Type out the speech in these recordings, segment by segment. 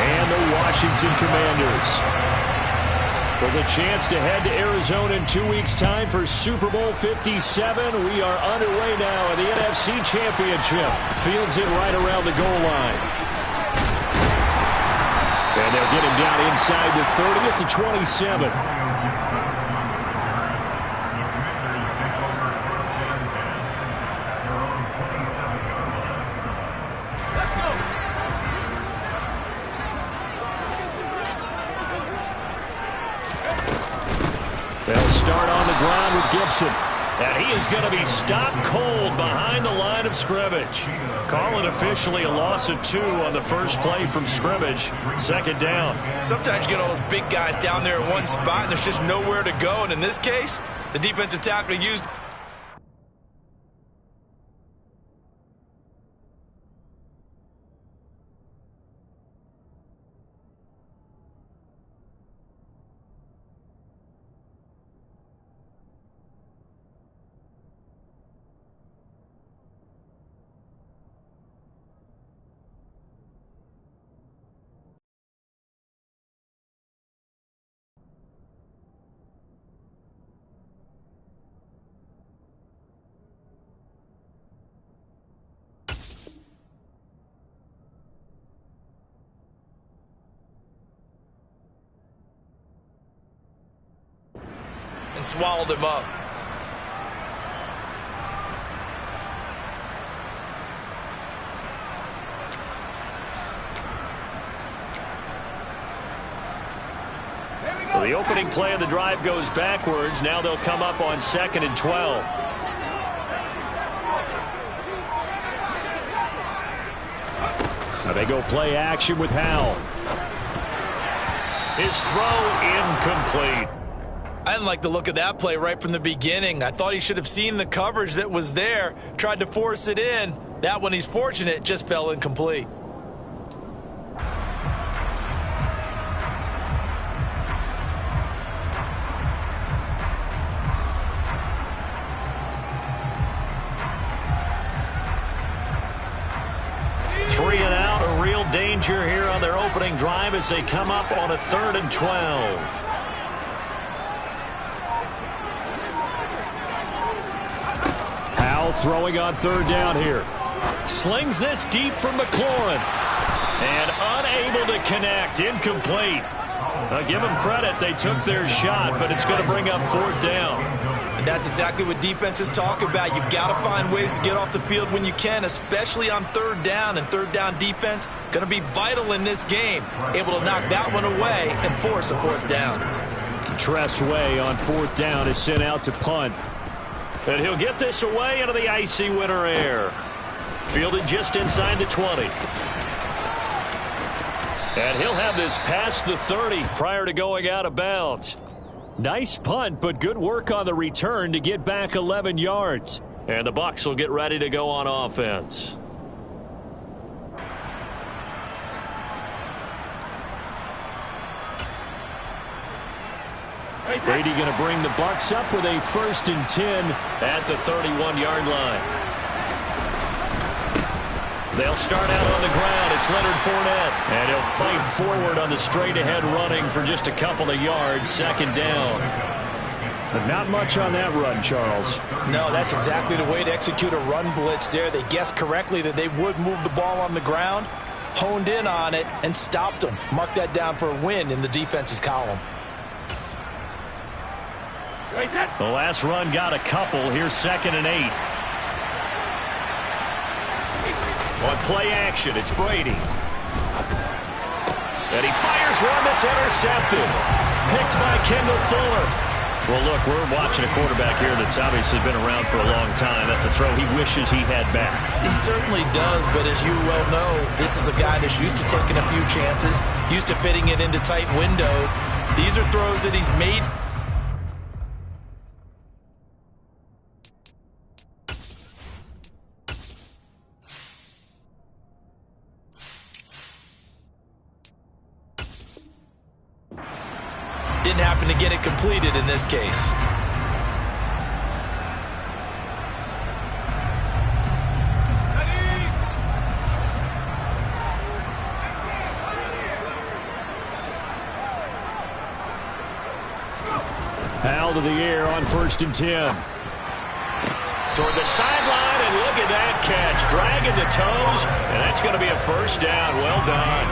And the Washington Commanders with a chance to head to Arizona in 2 weeks' time for Super Bowl 57. We are underway now in the NFC Championship. Fields it right around the goal line. And they'll get him down inside the 30 at the 27. They'll start on the ground with Gibson. And he is going to be stopped cold behind the line of scrimmage. Call it officially a loss of 2 on the first play from scrimmage. Second down. Sometimes you get all those big guys down there in one spot, and there's just nowhere to go. And in this case, the defensive tackle used. And swallowed him up. So the opening play of the drive goes backwards. Now they'll come up on 2nd and 12. Now they go play action with Howell. His throw incomplete. I didn't like the look of that play right from the beginning. I thought he should have seen the coverage that was there, tried to force it in. That one, he's fortunate, just fell incomplete. Three and out, a real danger here on their opening drive as they come up on a 3rd and 12. Throwing on 3rd down here. Slings this deep from McLaurin. And unable to connect. Incomplete. Give them credit. They took their shot, but it's going to bring up 4th down. And that's exactly what defenses talk about. You've got to find ways to get off the field when you can, especially on 3rd down. And 3rd down defense going to be vital in this game. Able to knock that one away and force a 4th down. Tress Way on 4th down is sent out to punt. And he'll get this away into the icy winter air. Fielded just inside the 20. And he'll have this past the 30 prior to going out of bounds. Nice punt, but good work on the return to get back 11 yards. And the Bucs will get ready to go on offense. Brady going to bring the Bucs up with a 1st and 10 at the 31-yard line. They'll start out on the ground. It's Leonard Fournette. And he'll fight forward on the straight-ahead running for just a couple of yards. 2nd down. But not much on that run, Charles. No, that's exactly the way to execute a run blitz there. They guessed correctly that they would move the ball on the ground, honed in on it, and stopped them. Mark that down for a win in the defense's column. The last run got a couple. Here's 2nd and 8. On play action, it's Brady. And he fires one that's intercepted. Picked by Kendall Fuller. Well, look, we're watching a quarterback here that's obviously been around for a long time. That's a throw he wishes he had back. He certainly does, but as you well know, this is a guy that's used to taking a few chances, used to fitting it into tight windows. These are throws that he's made. Didn't happen to get it completed in this case. Howell to the air on 1st and 10. Toward the sideline, and look at that catch. Dragging the toes, and that's going to be a first down. Well done.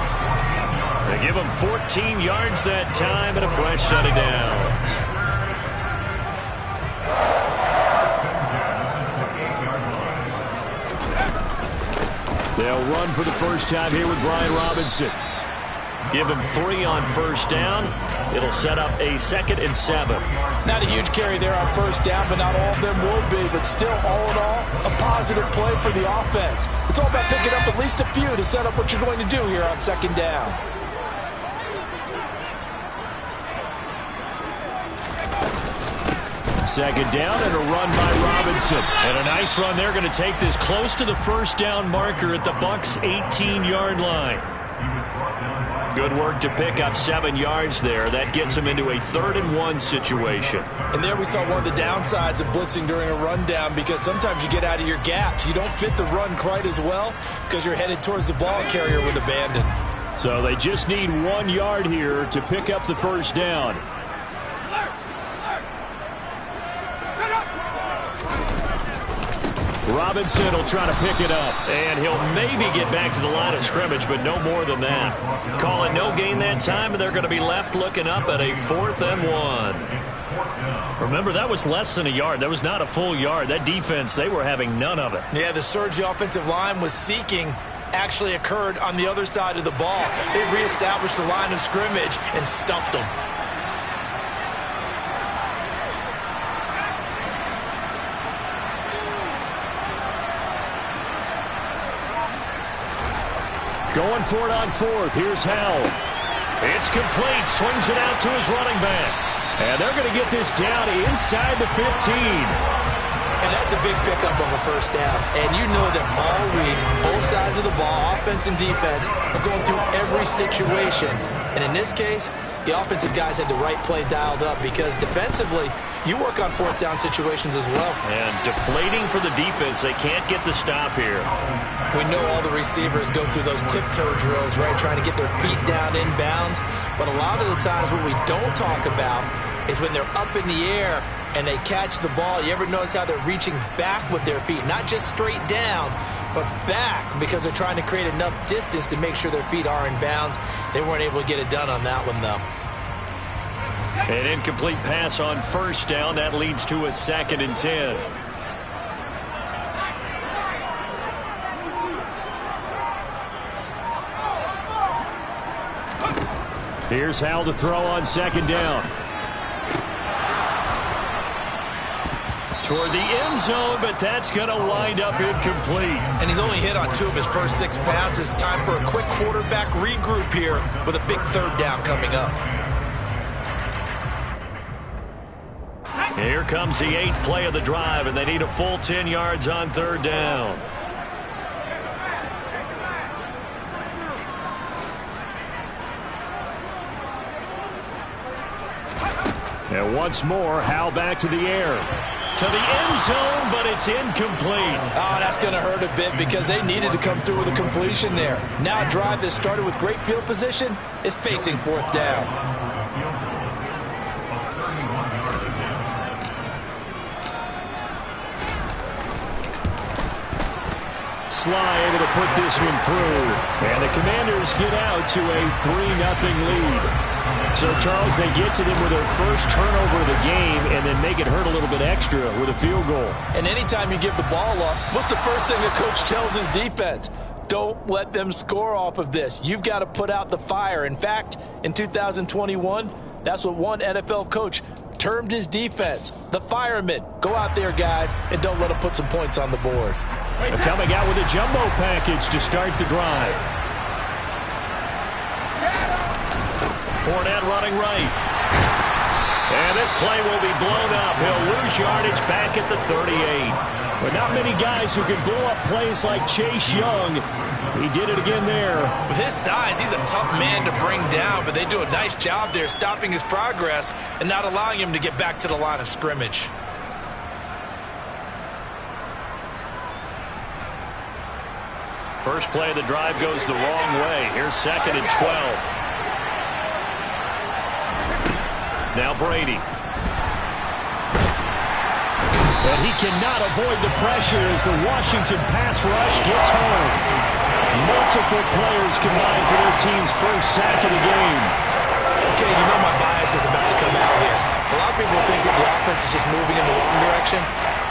They give him 14 yards that time and a fresh set of downs. They'll run for the first time here with Brian Robinson. Give him 3 on 1st down. It'll set up a 2nd and 7. Not a huge carry there on 1st down, but not all of them will be. But still, all in all, a positive play for the offense. It's all about picking up at least a few to set up what you're going to do here on 2nd down. Second down and a run by Robinson. And a nice run. They're going to take this close to the first down marker at the Bucs' 18-yard line. Good work to pick up 7 yards there. That gets them into a 3rd and 1 situation. And there we saw one of the downsides of blitzing during a rundown, because sometimes you get out of your gaps. You don't fit the run quite as well because you're headed towards the ball carrier with abandon. So they just need 1 yard here to pick up the first down. Robinson will try to pick it up, and he'll maybe get back to the line of scrimmage, but no more than that. Call it no gain that time, and they're going to be left looking up at a 4th and 1. Remember, that was less than a yard. That was not a full yard. That defense, they were having none of it. Yeah, the surge the offensive line was seeking actually occurred on the other side of the ball. They reestablished the line of scrimmage and stuffed them. Going for it on 4th. Here's Howell. It's complete. Swings it out to his running back. And they're going to get this down inside the 15. And that's a big pickup of a first down. And you know that all week, both sides of the ball, offense and defense, are going through every situation. And in this case, the offensive guys had the right play dialed up, because defensively, you work on 4th down situations as well. And deflating for the defense. They can't get the stop here. We know all the receivers go through those tiptoe drills, right, trying to get their feet down inbounds. But a lot of the times what we don't talk about is when they're up in the air and they catch the ball. You ever notice how they're reaching back with their feet? Not just straight down, but back, because they're trying to create enough distance to make sure their feet are in bounds. They weren't able to get it done on that one, though. An incomplete pass on 1st down. That leads to a 2nd and 10. Here's Howell to throw on 2nd down. Toward the end zone, but that's going to wind up incomplete. And he's only hit on 2 of his first 6 passes. Time for a quick quarterback regroup here with a big 3rd down coming up. Here comes the 8th play of the drive, and they need a full 10 yards on 3rd down. And once more, Howell back to the air. To the end zone, but it's incomplete. Oh, that's going to hurt a bit, because they needed to come through with a completion there. Now a drive that started with great field position is facing 4th down. Sly able to put this one through. And the Commanders get out to a 3-0 lead. So, Charles, they get to them with their first turnover of the game and then make it hurt a little bit extra with a field goal. And anytime you give the ball up, what's the first thing a coach tells his defense? Don't let them score off of this. You've got to put out the fire. In fact, in 2021, that's what one NFL coach termed his defense, the firemen. Go out there, guys, and don't let them put some points on the board. They're coming out with a jumbo package to start the drive. Fournette running right. And this play will be blown up. He'll lose yardage back at the 38. But not many guys who can blow up plays like Chase Young. He did it again there. With his size, he's a tough man to bring down, but they do a nice job there stopping his progress and not allowing him to get back to the line of scrimmage. First play of the drive goes the wrong way. Here's 2nd and 12. Now Brady. And he cannot avoid the pressure as the Washington pass rush gets home. Multiple players combined for their team's first sack of the game. Okay, you know my bias is about to come out here. A lot of people think that the offense is just moving in the wrong direction.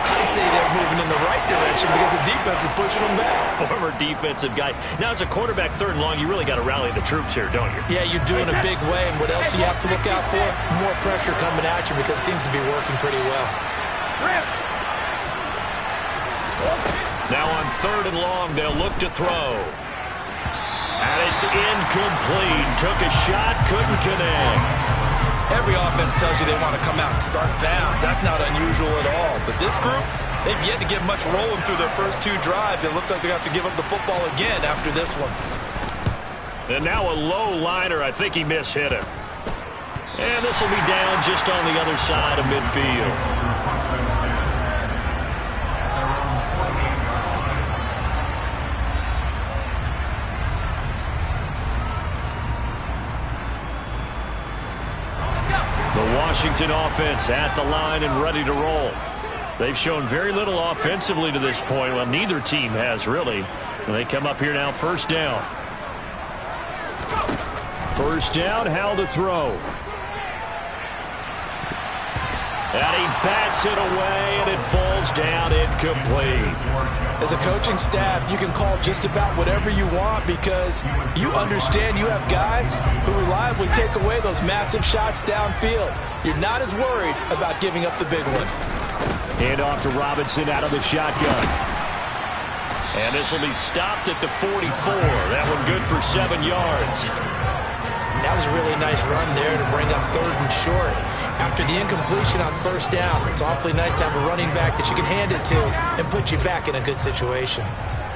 I'd say they're moving in the right direction because the defense is pushing them back. Former defensive guy. Now, as a quarterback, 3rd and long, you really got to rally the troops here, don't you? Yeah, you're doing a big way, and what else do you have to look out for? More pressure coming at you because it seems to be working pretty well. Now on 3rd and long, they'll look to throw. And it's incomplete. Took a shot, couldn't connect. Every offense tells you they want to come out and start fast. That's not unusual at all. But this group, they've yet to get much rolling through their first 2 drives. It looks like they're going to have to give up the football again after this one. And now a low liner. I think he mishit him. And this will be down just on the other side of midfield. Washington offense at the line and ready to roll. They've shown very little offensively to this point. Well, neither team has really. And they come up here now, 1st down. 1st down, Howell to throw. And he bats it away, and it falls down incomplete. As a coaching staff, you can call just about whatever you want because you understand you have guys who reliably take away those massive shots downfield. You're not as worried about giving up the big one. Hand off to Robinson out of the shotgun. And this will be stopped at the 44. That one good for 7 yards. That was a really nice run there to bring up 3rd and short. After the incompletion on 1st down, it's awfully nice to have a running back that you can hand it to and put you back in a good situation.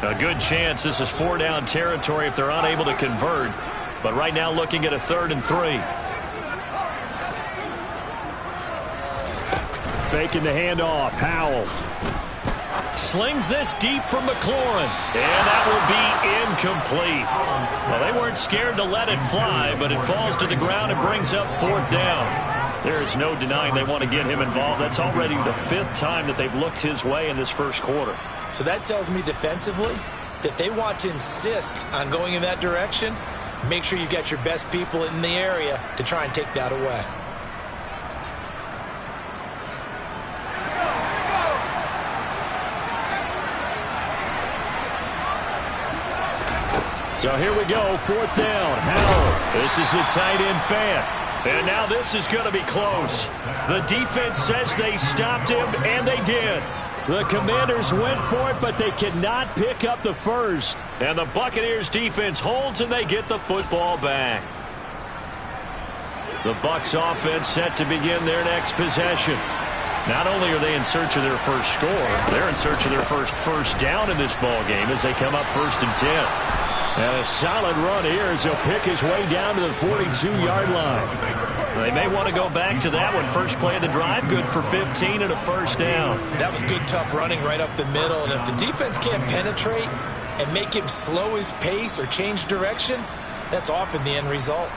A good chance this is 4-down territory if they're unable to convert. But right now looking at a 3rd and 3. Faking the handoff. Howell slings this deep from McLaurin. And that will be incomplete. Well, they weren't scared to let it fly, but it falls to the ground and brings up 4th down. There is no denying they want to get him involved. That's already the 5th time that they've looked his way in this first quarter. So that tells me defensively that they want to insist on going in that direction. Make sure you got your best people in the area to try and take that away. So here we go, 4th down. Howell, this is the tight end fan. And now this is going to be close. The defense says they stopped him, and they did. The Commanders went for it, but they cannot pick up the first. And the Buccaneers defense holds, and they get the football back. The Bucs offense set to begin their next possession. Not only are they in search of their first score, they're in search of their first down in this ball game as they come up 1st and 10. And a solid run here as he'll pick his way down to the 42-yard line. They may want to go back to that one. First play of the drive, good for 15 and a 1st down. That was good, tough running right up the middle. And if the defense can't penetrate and make him slow his pace or change direction, that's often the end result.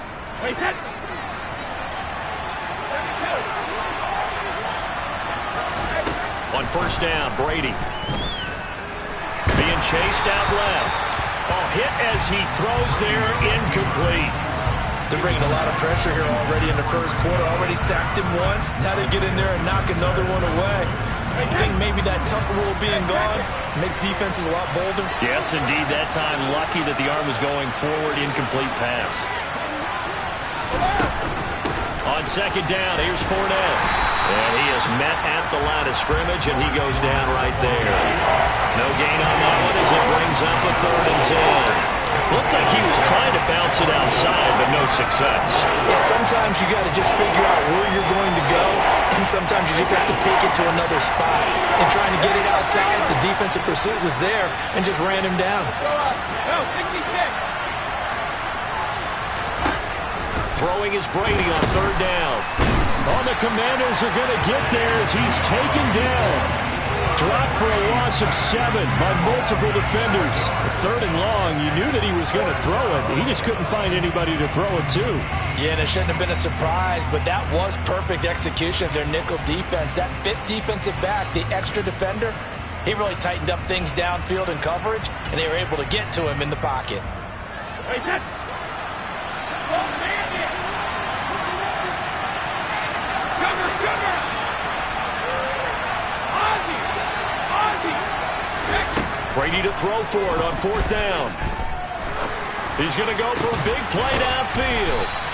On 1st down, Brady being chased out left. Hit as he throws there, incomplete. They're bringing a lot of pressure here already in the first quarter. Already sacked him once. Now they get in there and knock another one away. You think maybe that Tucker rule being gone makes defenses a lot bolder? Yes, indeed. That time, lucky that the arm was going forward, incomplete pass. On 2nd down, here's Fournette. And he is met at the line of scrimmage, and he goes down right there. No gain on that one as it brings up a 3rd and 10. Looked like he was trying to bounce it outside, but no success. Yeah, sometimes you got to just figure out where you're going to go, and sometimes you just have to take it to another spot. And trying to get it outside, the defensive pursuit was there and just ran him down. Throwing is Brady on 3rd down. Oh, the Commanders are going to get there as he's taken down. Dropped for a loss of 7 by multiple defenders. 3rd and long, you knew that he was going to throw it. He just couldn't find anybody to throw it to. Yeah, and it shouldn't have been a surprise, but that was perfect execution of their nickel defense. That 5th defensive back, the extra defender, he really tightened up things downfield in coverage, and they were able to get to him in the pocket. Brady to throw for it on 4th down. He's going to go for a big play downfield.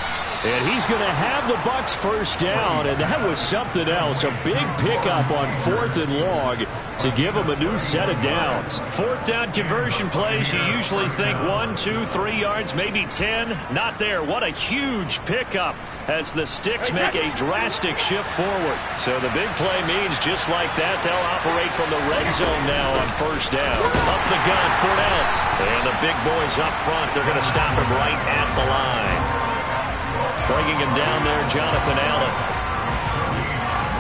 And he's going to have the Bucs first down, and that was something else. A big pickup on 4th and long to give him a new set of downs. 4th down conversion plays, you usually think 1, 2, 3 yards, maybe 10. Not there. What a huge pickup as the Sticks make a drastic shift forward. So the big play means just like that, they'll operate from the red zone now on 1st down. Up the gun, Fournette. And the big boys up front, they're going to stop him right at the line. Bringing him down there, Jonathan Allen.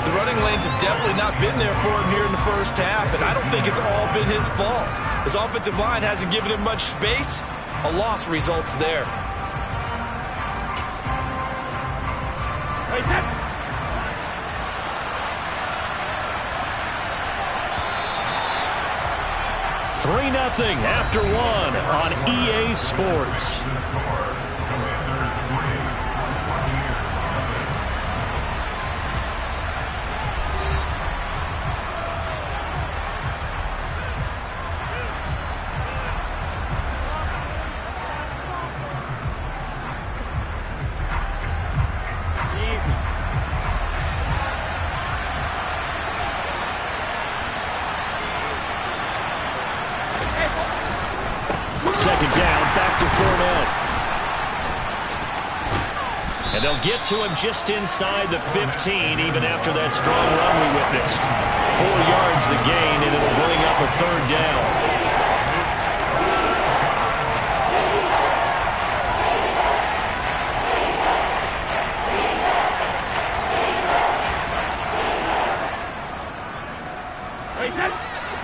The running lanes have definitely not been there for him here in the first half, and I don't think it's all been his fault. His offensive line hasn't given him much space. A loss results there. Three 3-0 after 1 on EA Sports. Second down, back to Fournette. And they'll get to him just inside the 15, even after that strong run we witnessed. 4 yards the gain, and it'll bring up a 3rd down.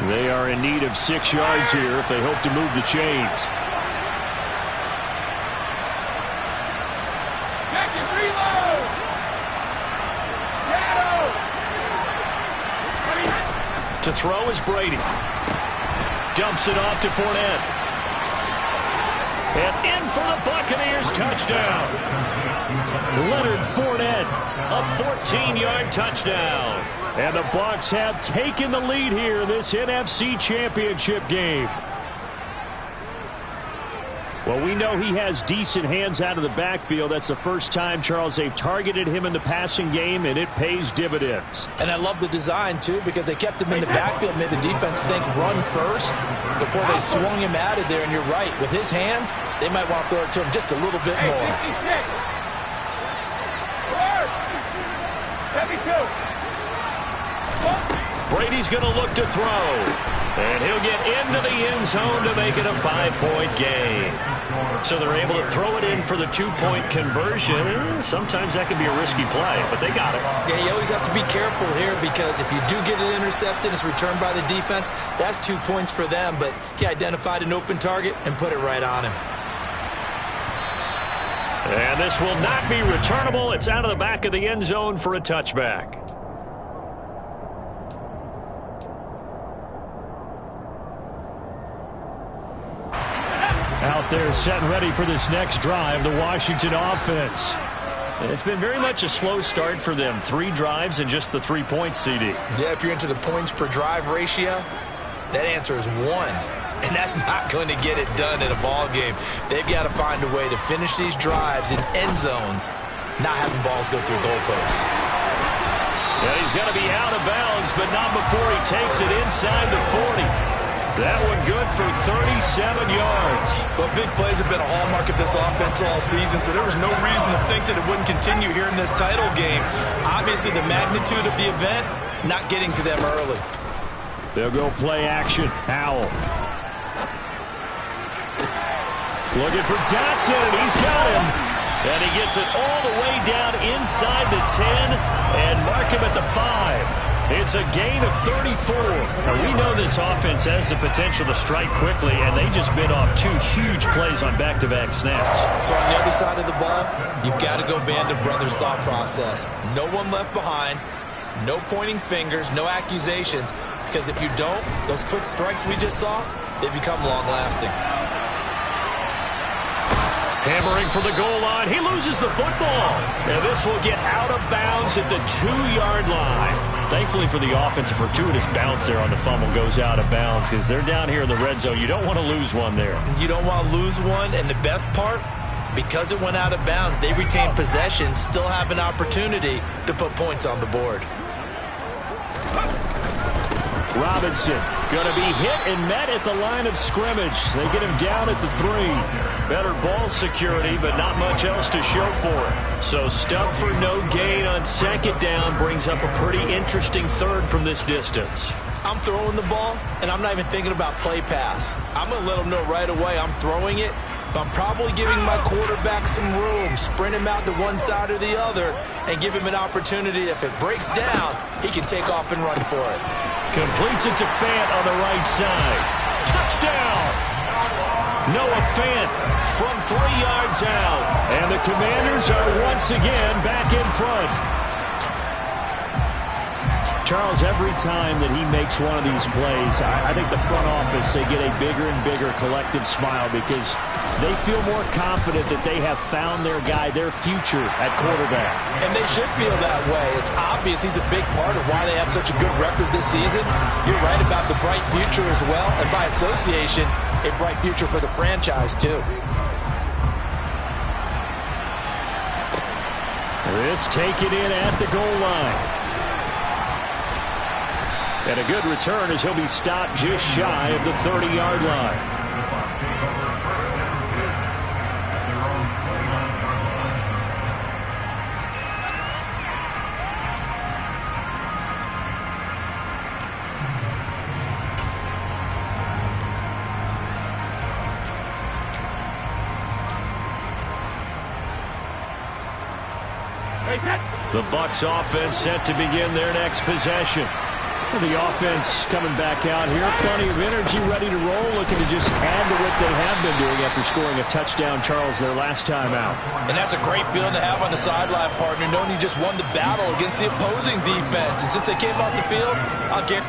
They are in need of 6 yards here if they hope to move the chains. To throw is Brady. Dumps it off to Fournette. And in for the Buccaneers touchdown. Leonard Fournette, a 14-yard touchdown. And the Bucs have taken the lead here in this NFC Championship game. Well, we know he has decent hands out of the backfield. That's the first time, Charles, they've targeted him in the passing game, and it pays dividends. And I love the design, too, because they kept him in the backfield, made the defense think run first before they swung him out of there. And you're right, with his hands, they might want to throw it to him just a little bit more. Brady's going to look to throw. And he'll get into the end zone to make it a 5-point gain. So they're able to throw it in for the 2-point conversion. Sometimes that can be a risky play, but they got it. Yeah, you always have to be careful here because if you do get it intercepted, it's returned by the defense. That's 2 points for them, but he identified an open target and put it right on him. And this will not be returnable. It's out of the back of the end zone for a touchback. Out there set and ready for this next drive, the Washington offense. It's been very much a slow start for them. 3 drives and just the 3 points, CD. Yeah, if you're into the points per drive ratio, that answer is 1. And that's not going to get it done in a ball game. They've got to find a way to finish these drives in end zones, not having balls go through goalposts. And he's going to be out of bounds, but not before he takes it inside the 40. That one good for 37 yards. Well, big plays have been a hallmark of this offense all season, so there was no reason to think that it wouldn't continue here in this title game. Obviously, the magnitude of the event, not getting to them early. They'll go play action. Howell. Looking for Dotson, and he's got him. And he gets it all the way down inside the 10 and mark him at the 5. It's a gain of 34. Now, we know this offense has the potential to strike quickly, and they just bit off 2 huge plays on back-to-back snaps. So on the other side of the ball, you've got to go Band of Brothers thought process. No one left behind, no pointing fingers, no accusations, because if you don't, those quick strikes we just saw, they become long-lasting. Hammering for the goal line. He loses the football. And this will get out of bounds at the 2-yard line. Thankfully for the offense, a fortuitous bounce there on the fumble goes out of bounds because they're down here in the red zone. You don't want to lose one there. You don't want to lose one, and the best part, because it went out of bounds, they retain possession, still have an opportunity to put points on the board. Robinson going to be hit and met at the line of scrimmage. They get him down at the 3. Better ball security, but not much else to show for it. So stuff for no gain on 2nd down brings up a pretty interesting 3rd from this distance. I'm throwing the ball, and I'm not even thinking about play pass. I'm going to let them know right away I'm throwing it, but I'm probably giving my quarterback some room, sprint him out to one side or the other, and give him an opportunity. If it breaks down, he can take off and run for it. Completes it to Fant on the right side. Touchdown! Noah Fant from 3 yards out. And the Commanders are once again back in front. Charles, every time that he makes one of these plays, I think the front office, they get a bigger and bigger collective smile because they feel more confident that they have found their guy, their future at quarterback. And they should feel that way. It's obvious he's a big part of why they have such a good record this season. You're right about the bright future as well, and by association, a bright future for the franchise too. This taken in at the goal line. And a good return as he'll be stopped just shy of the 30-yard line. The Bucs offense set to begin their next possession. The offense coming back out here. Plenty of energy, ready to roll, looking to just add to what they have been doing after scoring a touchdown, Charles, their last time out. And that's a great feeling to have on the sideline, partner, knowing you just won the battle against the opposing defense. And since they came off the field, I'll get...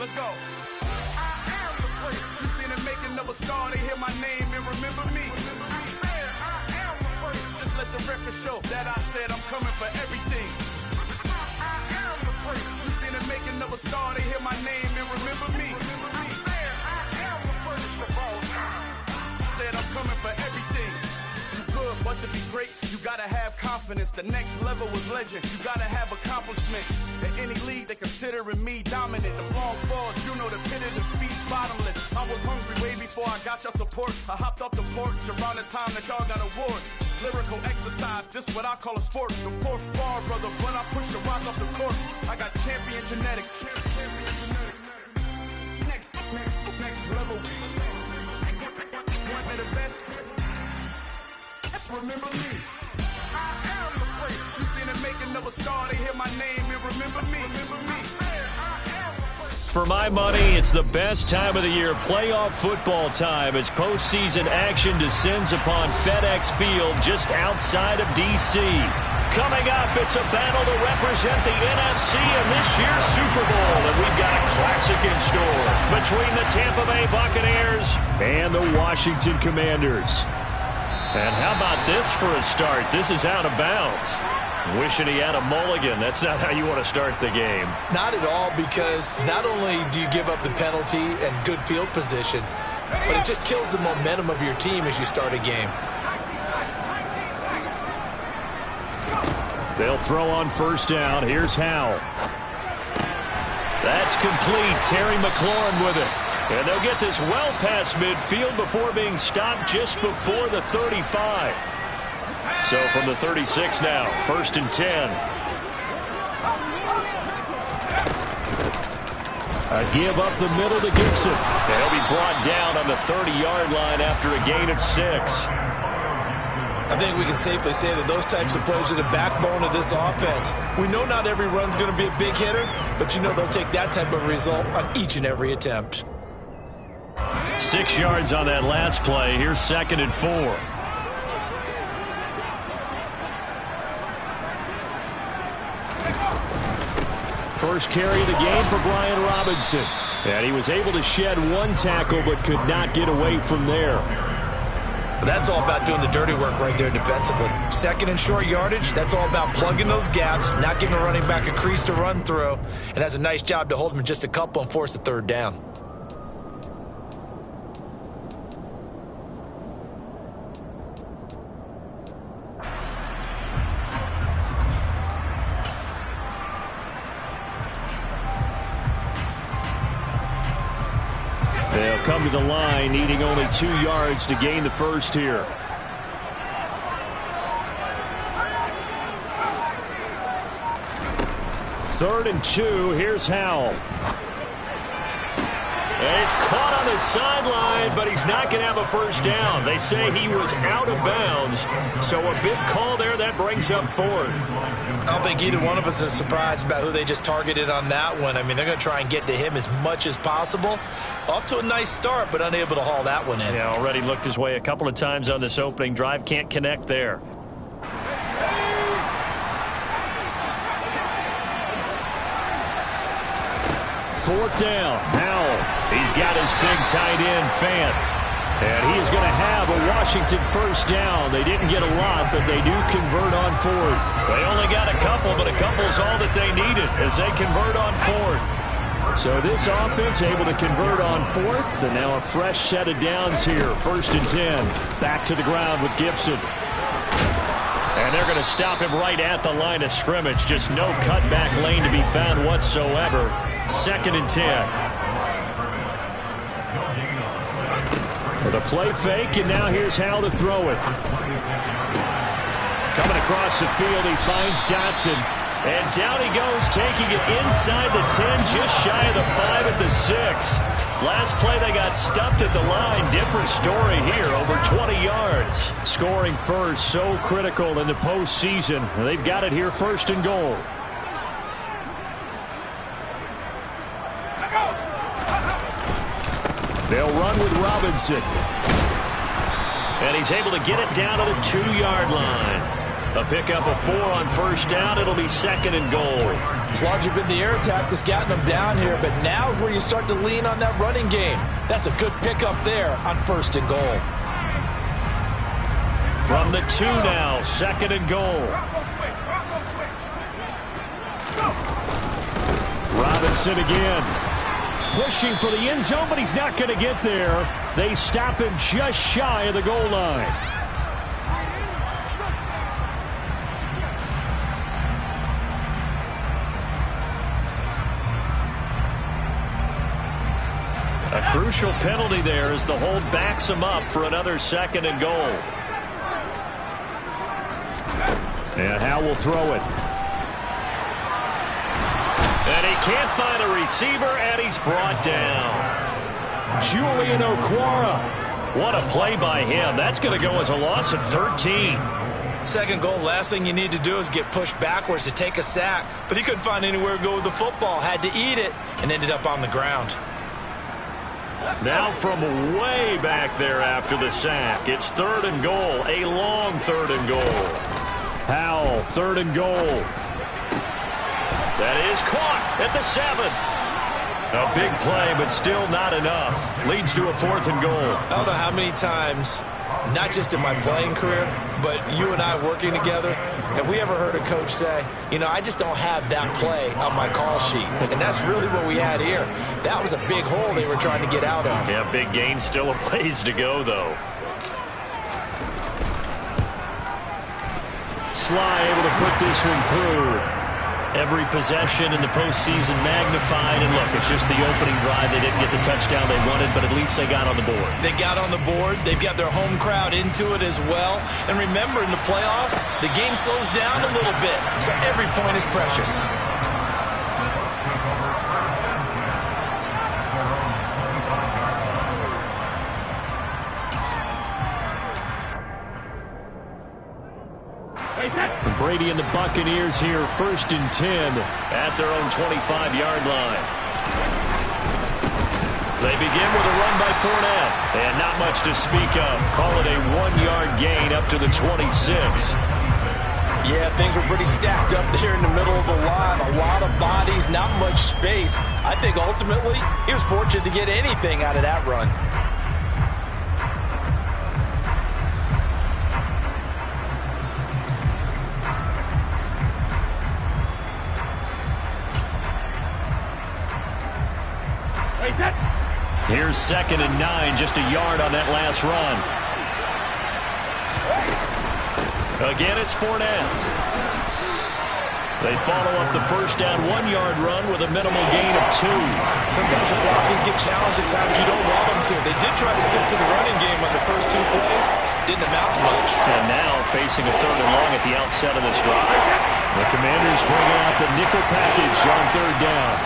Let's go. I am the great. You seen the making of a star, they hear my name and remember me. I am the great. Just let the record show that I said I'm coming for everything. I am the great. You seen the making of a star, they hear my name and remember me. I am the greatest of all time. Said I'm coming for everything. You good, but to be great, you gotta have confidence. The next level was legend. You gotta have accomplishments. In any league, they considering me dominant. The long falls, you know the pit of defeat, bottomless. I was hungry way before I got your support. I hopped off the porch around the time that y'all got awards. Lyrical exercise, this what I call a sport. The 4th bar, brother, when I push the rock off the court. I got champion genetics. Next level. One of the best. Remember me. I am the great. You seen the making of a star, they hear my name and remember me. For my money, it's the best time of the year, playoff football time, as postseason action descends upon FedEx Field just outside of D.C. Coming up, it's a battle to represent the NFC in this year's Super Bowl, and we've got a classic in store between the Tampa Bay Buccaneers and the Washington Commanders. And how about this for a start? This is out of bounds. Wishing he had a mulligan. That's not how you want to start the game. Not at all, because not only do you give up the penalty and good field position, but it just kills the momentum of your team as you start a game. They'll throw on first down. Here's Howell. That's complete. Terry McLaurin with it. And they'll get this well past midfield before being stopped just before the 35. So from the 36 now, 1st and 10. A give up the middle to Gibson. They'll be brought down on the 30-yard line after a gain of 6. I think we can safely say that those types of plays are the backbone of this offense. We know not every run's going to be a big hitter, but you know they'll take that type of result on each and every attempt. 6 yards on that last play. Here's 2nd and 4. First carry of the game for Brian Robinson. And he was able to shed 1 tackle but could not get away from there. That's all about doing the dirty work right there defensively. 2nd and short yardage, that's all about plugging those gaps, not giving a running back a crease to run through, and has a nice job to hold him just a couple and force a 3rd down. They'll come to the line, needing only 2 yards to gain the first here. Third and 2. Here's Howell. And he's caught on the sideline, but he's not going to have a first down. They say he was out of bounds, so a big call there. That brings up 4th. I don't think either one of us is surprised about who they just targeted on that one. I mean, they're going to try and get to him as much as possible. Off to a nice start, but unable to haul that one in. Yeah, already looked his way a couple of times on this opening drive. Can't connect there. Fourth down. Howell. He's got his big tight end, Fant. And he is going to have a Washington first down. They didn't get a lot, but they do convert on 4th. They only got a couple, but a couple's all that they needed as they convert on 4th. So this offense able to convert on 4th, and now a fresh set of downs here. 1st and 10. Back to the ground with Gibson. And they're going to stop him right at the line of scrimmage. Just no cutback lane to be found whatsoever. 2nd and 10. With a play fake, and now here's Howell to throw it. Coming across the field, he finds Dotson. And down he goes, taking it inside the 10, just shy of the 5 at the 6. Last play, they got stuffed at the line. Different story here, over 20 yards. Scoring first, so critical in the postseason. They've got it here, 1st and goal. They'll run with Robinson. And he's able to get it down to the 2-yard line. A pickup of 4 on 1st down. It'll be 2nd and goal. It's largely been the air attack that's gotten them down here, but now is where you start to lean on that running game. That's a good pickup there on 1st and goal. From the 2 now, 2nd and goal. Robinson again. Pushing for the end zone, but he's not going to get there. They stop him just shy of the goal line. A crucial penalty there as the hold backs him up for another 2nd and goal. And Howell will throw it. And he can't find a receiver, and he's brought down. Julian Okwara. What a play by him. That's going to go as a loss of 13. 2nd goal, last thing you need to do is get pushed backwards to take a sack. But he couldn't find anywhere to go with the football. Had to eat it and ended up on the ground. Now from way back there after the sack, it's 3rd and goal. A long 3rd and goal. Howell, 3rd and goal. That is caught at the 7. A big play, but still not enough. Leads to a 4th and goal. I don't know how many times, not just in my playing career, but you and I working together, have we ever heard a coach say, you know, I just don't have that play on my call sheet. And that's really what we had here. That was a big hole they were trying to get out of. Yeah, big gain, still a ways to go, though. Sly able to put this one through. Every possession in the postseason magnified, and look, it's just the opening drive. They didn't get the touchdown they wanted, but at least they got on the board. They got on the board. They've got their home crowd into it as well. And remember, in the playoffs, the game slows down a little bit, so every point is precious. Brady and the Buccaneers here, 1st and 10 at their own 25-yard line. They begin with a run by Fournette, and not much to speak of. Call it a 1-yard gain up to the 26. Yeah, things were pretty stacked up there in the middle of the line. A lot of bodies, not much space. I think ultimately he was fortunate to get anything out of that run. Here's 2nd and 9, just a yard on that last run. Again, it's Fournette. They follow up the 1st down 1-yard run with a minimal gain of 2. Sometimes your philosophies get challenged at times you don't want them to. They did try to stick to the running game on the first 2 plays. Didn't amount to much. And now facing a 3rd and long at the outset of this drive. The Commanders bringing out the nickel package on 3rd down.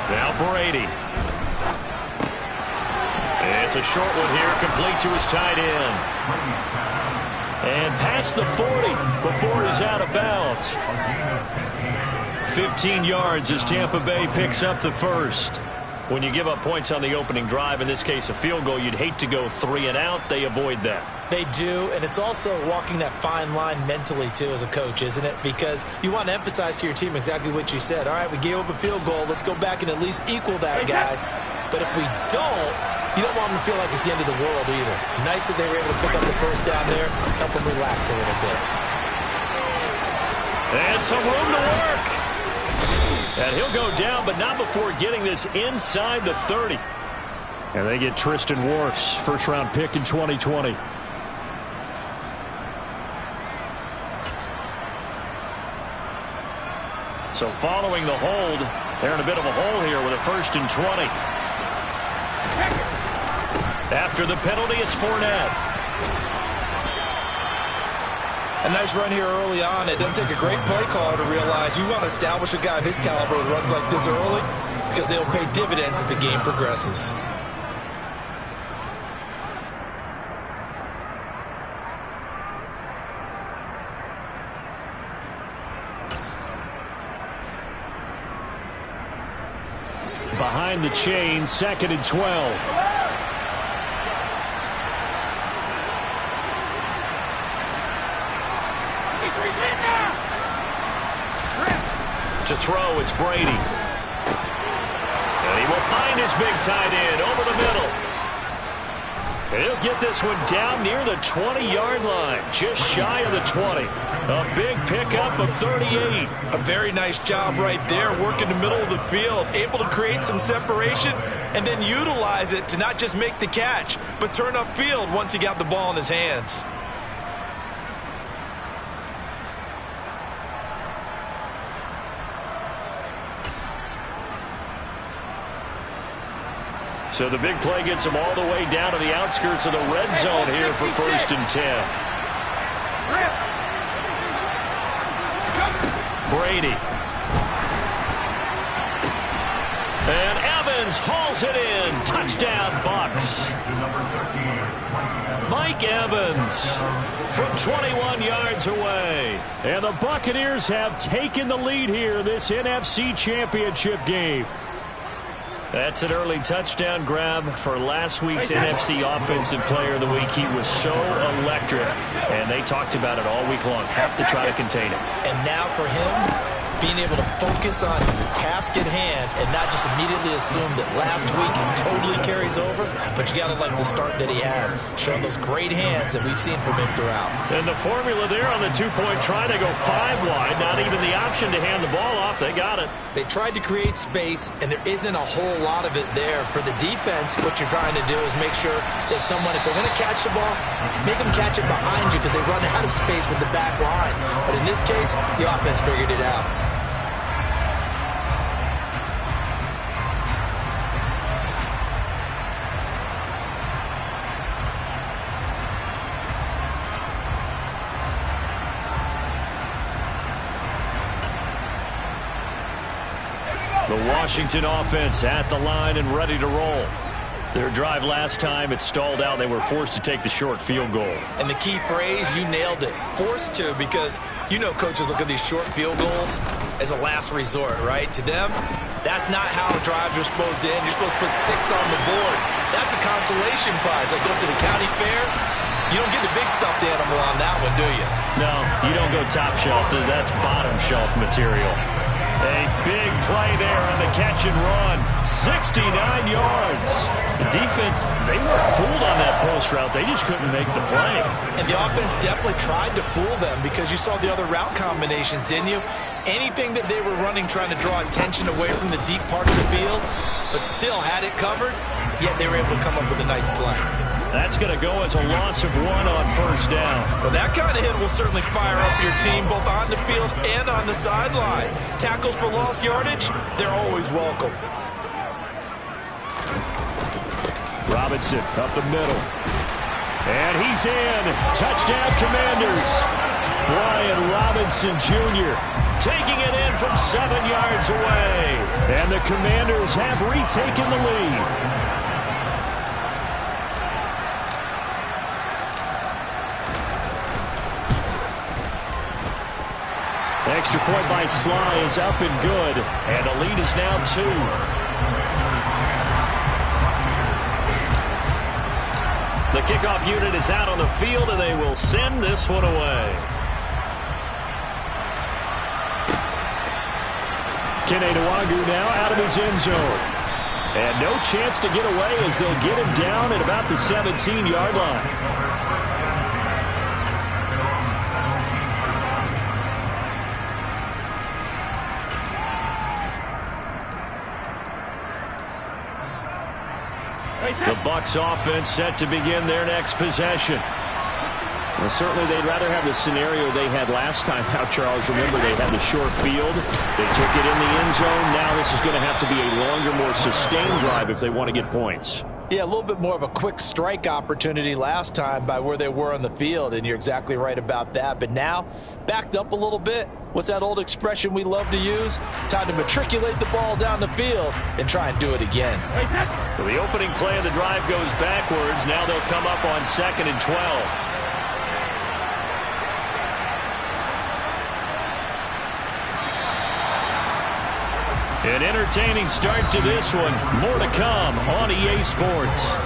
Now Brady. It's a short one here, complete to his tight end. And past the 40 before he's out of bounds. 15 yards as Tampa Bay picks up the 1st. When you give up points on the opening drive, in this case a field goal, you'd hate to go 3 and out. They avoid that. They do, and it's also walking that fine line mentally, too, as a coach, isn't it? Because you want to emphasize to your team exactly what you said. All right, we gave up a field goal. Let's go back and at least equal that, guys. But if we don't, you don't want them to feel like it's the end of the world either. Nice that they were able to pick up the 1st down there, help them relax a little bit. And some room to work. And he'll go down, but not before getting this inside the 30. And they get Tristan Wirfs, 1st-round pick in 2020. So following the hold, they're in a bit of a hole here with a 1st and 20. After the penalty, it's Fournette. A nice run here early on. It doesn't take a great play caller to realize you want to establish a guy of his caliber with runs like this early because they'll pay dividends as the game progresses. Behind the chain, 2nd and 12. To throw, it's Brady. And he will find his big tight end over the middle. And he'll get this one down near the 20-yard line, just shy of the 20. A big pickup of 38. A very nice job right there, working the middle of the field, able to create some separation and then utilize it to not just make the catch, but turn upfield once he got the ball in his hands. So the big play gets him all the way down to the outskirts of the red zone here for 1st and 10. Brady. And Evans hauls it in. Touchdown, Bucs. Mike Evans from 21 yards away. And the Buccaneers have taken the lead here in this NFC Championship game. That's an early touchdown grab for last week's NFC Offensive Player of the Week. He was so electric, and they talked about it all week long. Have to try to contain him. And now for him, being able to focus on the task at hand and not just immediately assume that last week it totally carries over, but you got to like the start that he has, showing those great hands that we've seen from him throughout. And the formula there on the two-point try, they go 5 wide, not even the option to hand the ball off. They got it. They tried to create space, and there isn't a whole lot of it there. For the defense, what you're trying to do is make sure that if they're going to catch the ball, make them catch it behind you because they run out of space with the back line. But in this case, the offense figured it out. The Washington offense at the line and ready to roll. Their drive last time, it stalled out. They were forced to take the short field goal. And the key phrase, you nailed it. Forced to, because you know coaches look at these short field goals as a last resort, right? To them, that's not how drives are supposed to end. You're supposed to put 6 on the board. That's a consolation prize. Like going to the county fair, you don't get the big stuffed animal on that one, do you? No, you don't go top shelf. That's bottom shelf material. A big play there on the catch and run. 69 yards. The defense, they weren't fooled on that post route. They just couldn't make the play. And the offense definitely tried to fool them because you saw the other route combinations, didn't you? Anything that they were running trying to draw attention away from the deep part of the field, but still had it covered, yet they were able to come up with a nice play. That's going to go as a loss of 1 on first down. Well, that kind of hit will certainly fire up your team both on the field and on the sideline. Tackles for lost yardage, they're always welcome. Robinson up the middle. And he's in. Touchdown, Commanders. Brian Robinson Jr. taking it in from 7 yards away. And the Commanders have retaken the lead. Extra point by Sly is up and good. And the lead is now 2. The kickoff unit is out on the field, and they will send this one away. Kene Nwagu now out of his end zone. And no chance to get away as they'll get him down at about the 17-yard line. The Bucs offense set to begin their next possession. Well, certainly they'd rather have the scenario they had last time out, Charles. Remember, they had the short field. They took it in the end zone. Now this is going to have to be a longer, more sustained drive if they want to get points. Yeah, a little bit more of a quick strike opportunity last time by where they were on the field, and you're exactly right about that. But now, backed up a little bit. What's that old expression we love to use? Time to matriculate the ball down the field and try and do it again. So the opening play of the drive goes backwards. Now they'll come up on 2nd and 12. An entertaining start to this one. More to come on EA Sports.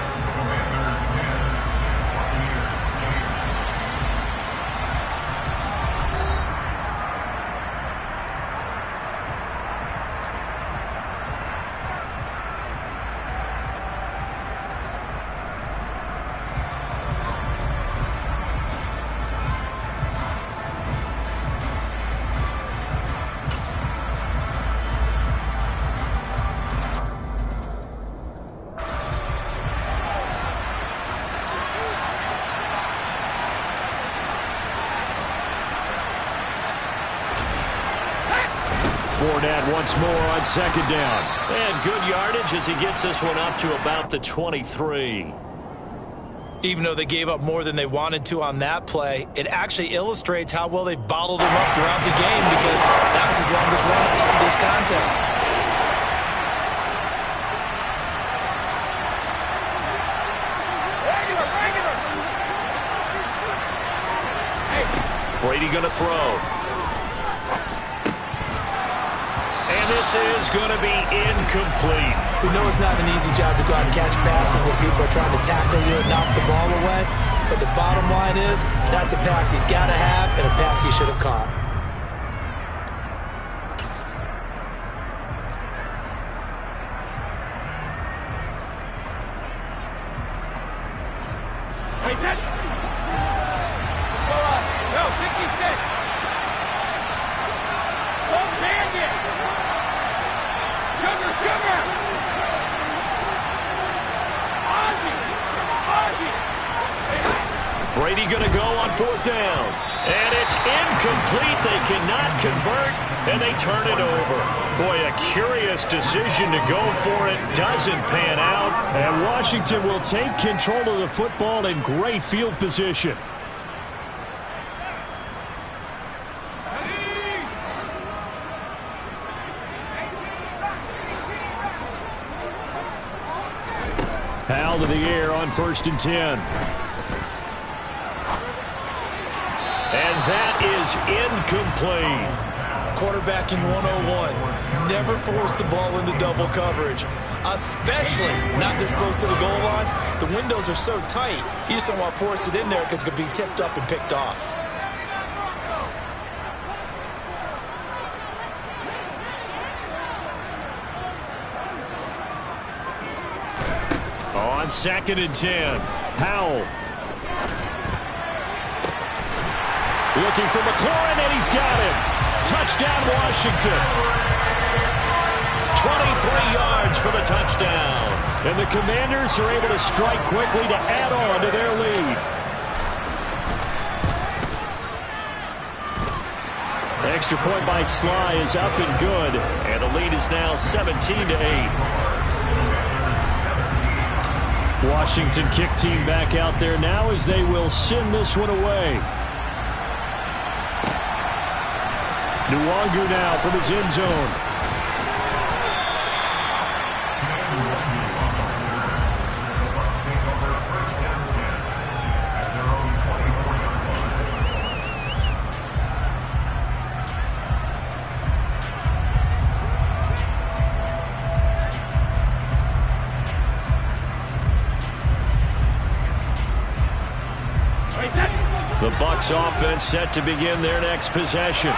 Fournette once more on 2nd down. And good yardage as he gets this one up to about the 23. Even though they gave up more than they wanted to on that play, it actually illustrates how well they've bottled him up throughout the game because that was his longest run of this contest. Brady going to throw. And this is going to be incomplete. We know it's not an easy job to go out and catch passes when people are trying to tackle you and knock the ball away. But the bottom line is, that's a pass he's got to have and a pass he should have caught. Go, 56. Go, Bandit. Sugar. Brady going to go on 4th down. And it's incomplete. They cannot convert, and they turn it over. Boy, a curious decision to go for it. Doesn't pan out. And Washington will take control of the football in great field position. Howell to the air on 1st and 10. And that is incomplete. Quarterbacking 101. Never force the ball into double coverage, especially not this close to the goal line. The windows are so tight, you just don't want to force it in there because it could be tipped up and picked off. On 2nd and 10, Howell. Looking for McLaurin, and he's got him. Touchdown, Washington. 23 yards for the touchdown. And the Commanders are able to strike quickly to add on to their lead. Extra point by Sly is up and good. And the lead is now 17-8. Washington kick team back out there now as they will send this one away. Nwangu now from his end zone. The Bucs offense set to begin their next possession.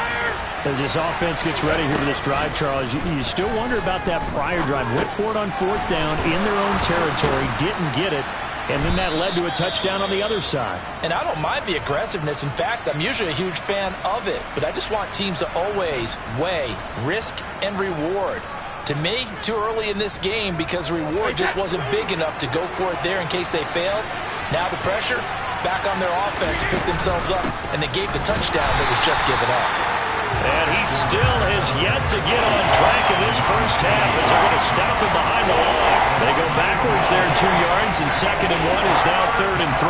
As this offense gets ready here for this drive, Charles, you still wonder about that prior drive. Went for it on 4th down in their own territory, didn't get it, and then that led to a touchdown on the other side. And I don't mind the aggressiveness. In fact, I'm usually a huge fan of it, but I just want teams to always weigh risk and reward. To me, too early in this game because the reward just wasn't big enough to go for it there in case they failed. Now the pressure back on their offense to pick themselves up, and they gave the touchdown that was just given up. And he still has yet to get on track in this first half as they're going to stop him behind the line. They go backwards there 2 yards, and 2nd and 1 is now 3rd and 3.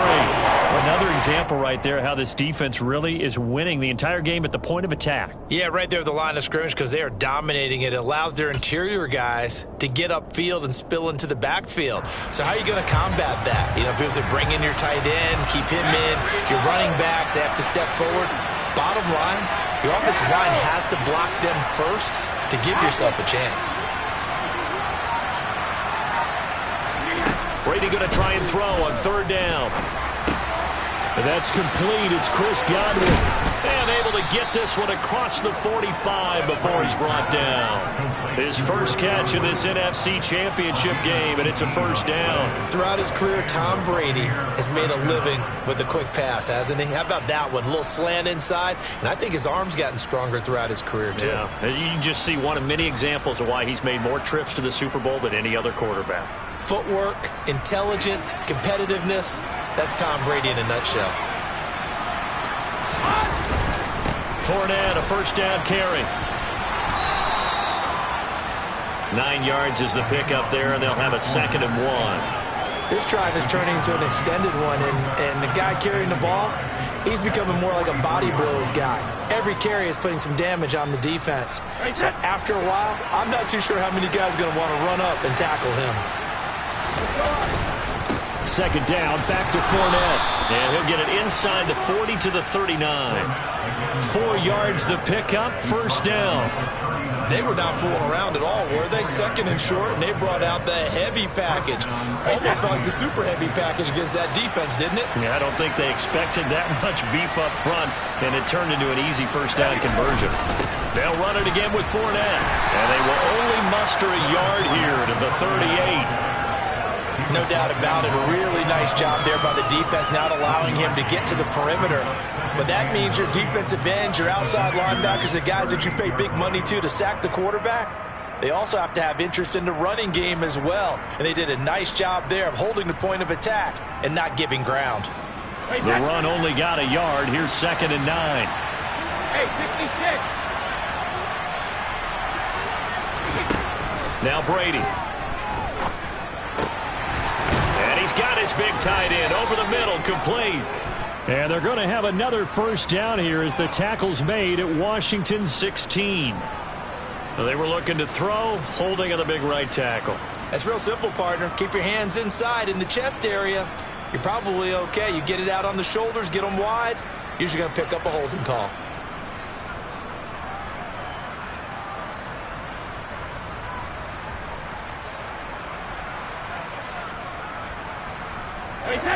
Another example right there how this defense really is winning the entire game at the point of attack. Yeah, right there at the line of scrimmage because they are dominating it. It allows their interior guys to get upfield and spill into the backfield. So how are you going to combat that? You know, because they bring in your tight end, keep him in, your running backs, they have to step forward. Bottom line, your offensive line has to block them first to give yourself a chance. Brady going to try and throw on 3rd down. And that's complete. It's Chris Godwin. And able to get this one across the 45 before he's brought down. His first catch in this NFC Championship game, and it's a 1st down. Throughout his career, Tom Brady has made a living with the quick pass, hasn't he? How about that one? A little slant inside, and I think his arm's gotten stronger throughout his career, too. Yeah, you can just see one of many examples of why he's made more trips to the Super Bowl than any other quarterback. Footwork, intelligence, competitiveness, that's Tom Brady in a nutshell. Fournette, a 1st down carry. 9 yards is the pickup there, and they'll have a 2nd and 1. This drive is turning into an extended one, and the guy carrying the ball, he's becoming more like a body blows guy. Every carry is putting some damage on the defense. So after a while, I'm not too sure how many guys are going to want to run up and tackle him. 2nd down, back to Fournette. And he'll get it inside the 40 to the 39. 4 yards the pickup, 1st down. They were not fooling around at all, were they? 2nd and short, and they brought out the heavy package. Almost like the super heavy package against that defense, didn't it? Yeah, I don't think they expected that much beef up front, and it turned into an easy 1st down conversion. They'll run it again with Fournette, and they will only muster a yard here to the 38. No doubt about it. A really nice job there by the defense, not allowing him to get to the perimeter. But that means your defensive ends, your outside linebackers, the guys that you pay big money to sack the quarterback, they also have to have interest in the running game as well. And they did a nice job there of holding the point of attack and not giving ground. The run only got a yard. Here's 2nd and 9. Hey, 56. Now Brady. And he's got his big tight end over the middle, complete. And they're going to have another first down here as the tackle's made at Washington 16. They were looking to throw, holding on the big right tackle. That's real simple, partner. Keep your hands inside in the chest area. You're probably okay. You get it out on the shoulders, get them wide. Usually going to pick up a holding call.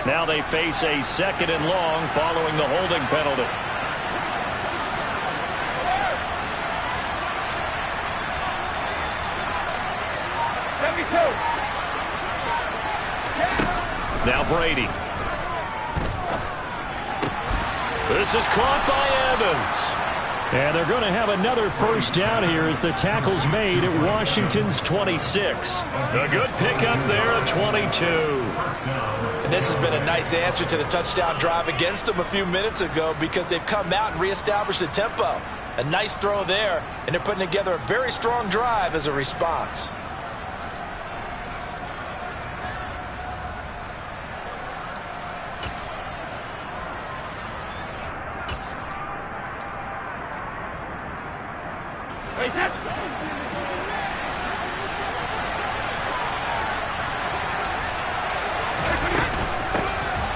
Now they face a 2nd and long following the holding penalty. Now Brady. This is caught by Evans. And they're going to have another first down here as the tackle's made at Washington's 26. A good pickup there at 22. And this has been a nice answer to the touchdown drive against them a few minutes ago because they've come out and reestablished the tempo. A nice throw there, and they're putting together a very strong drive as a response.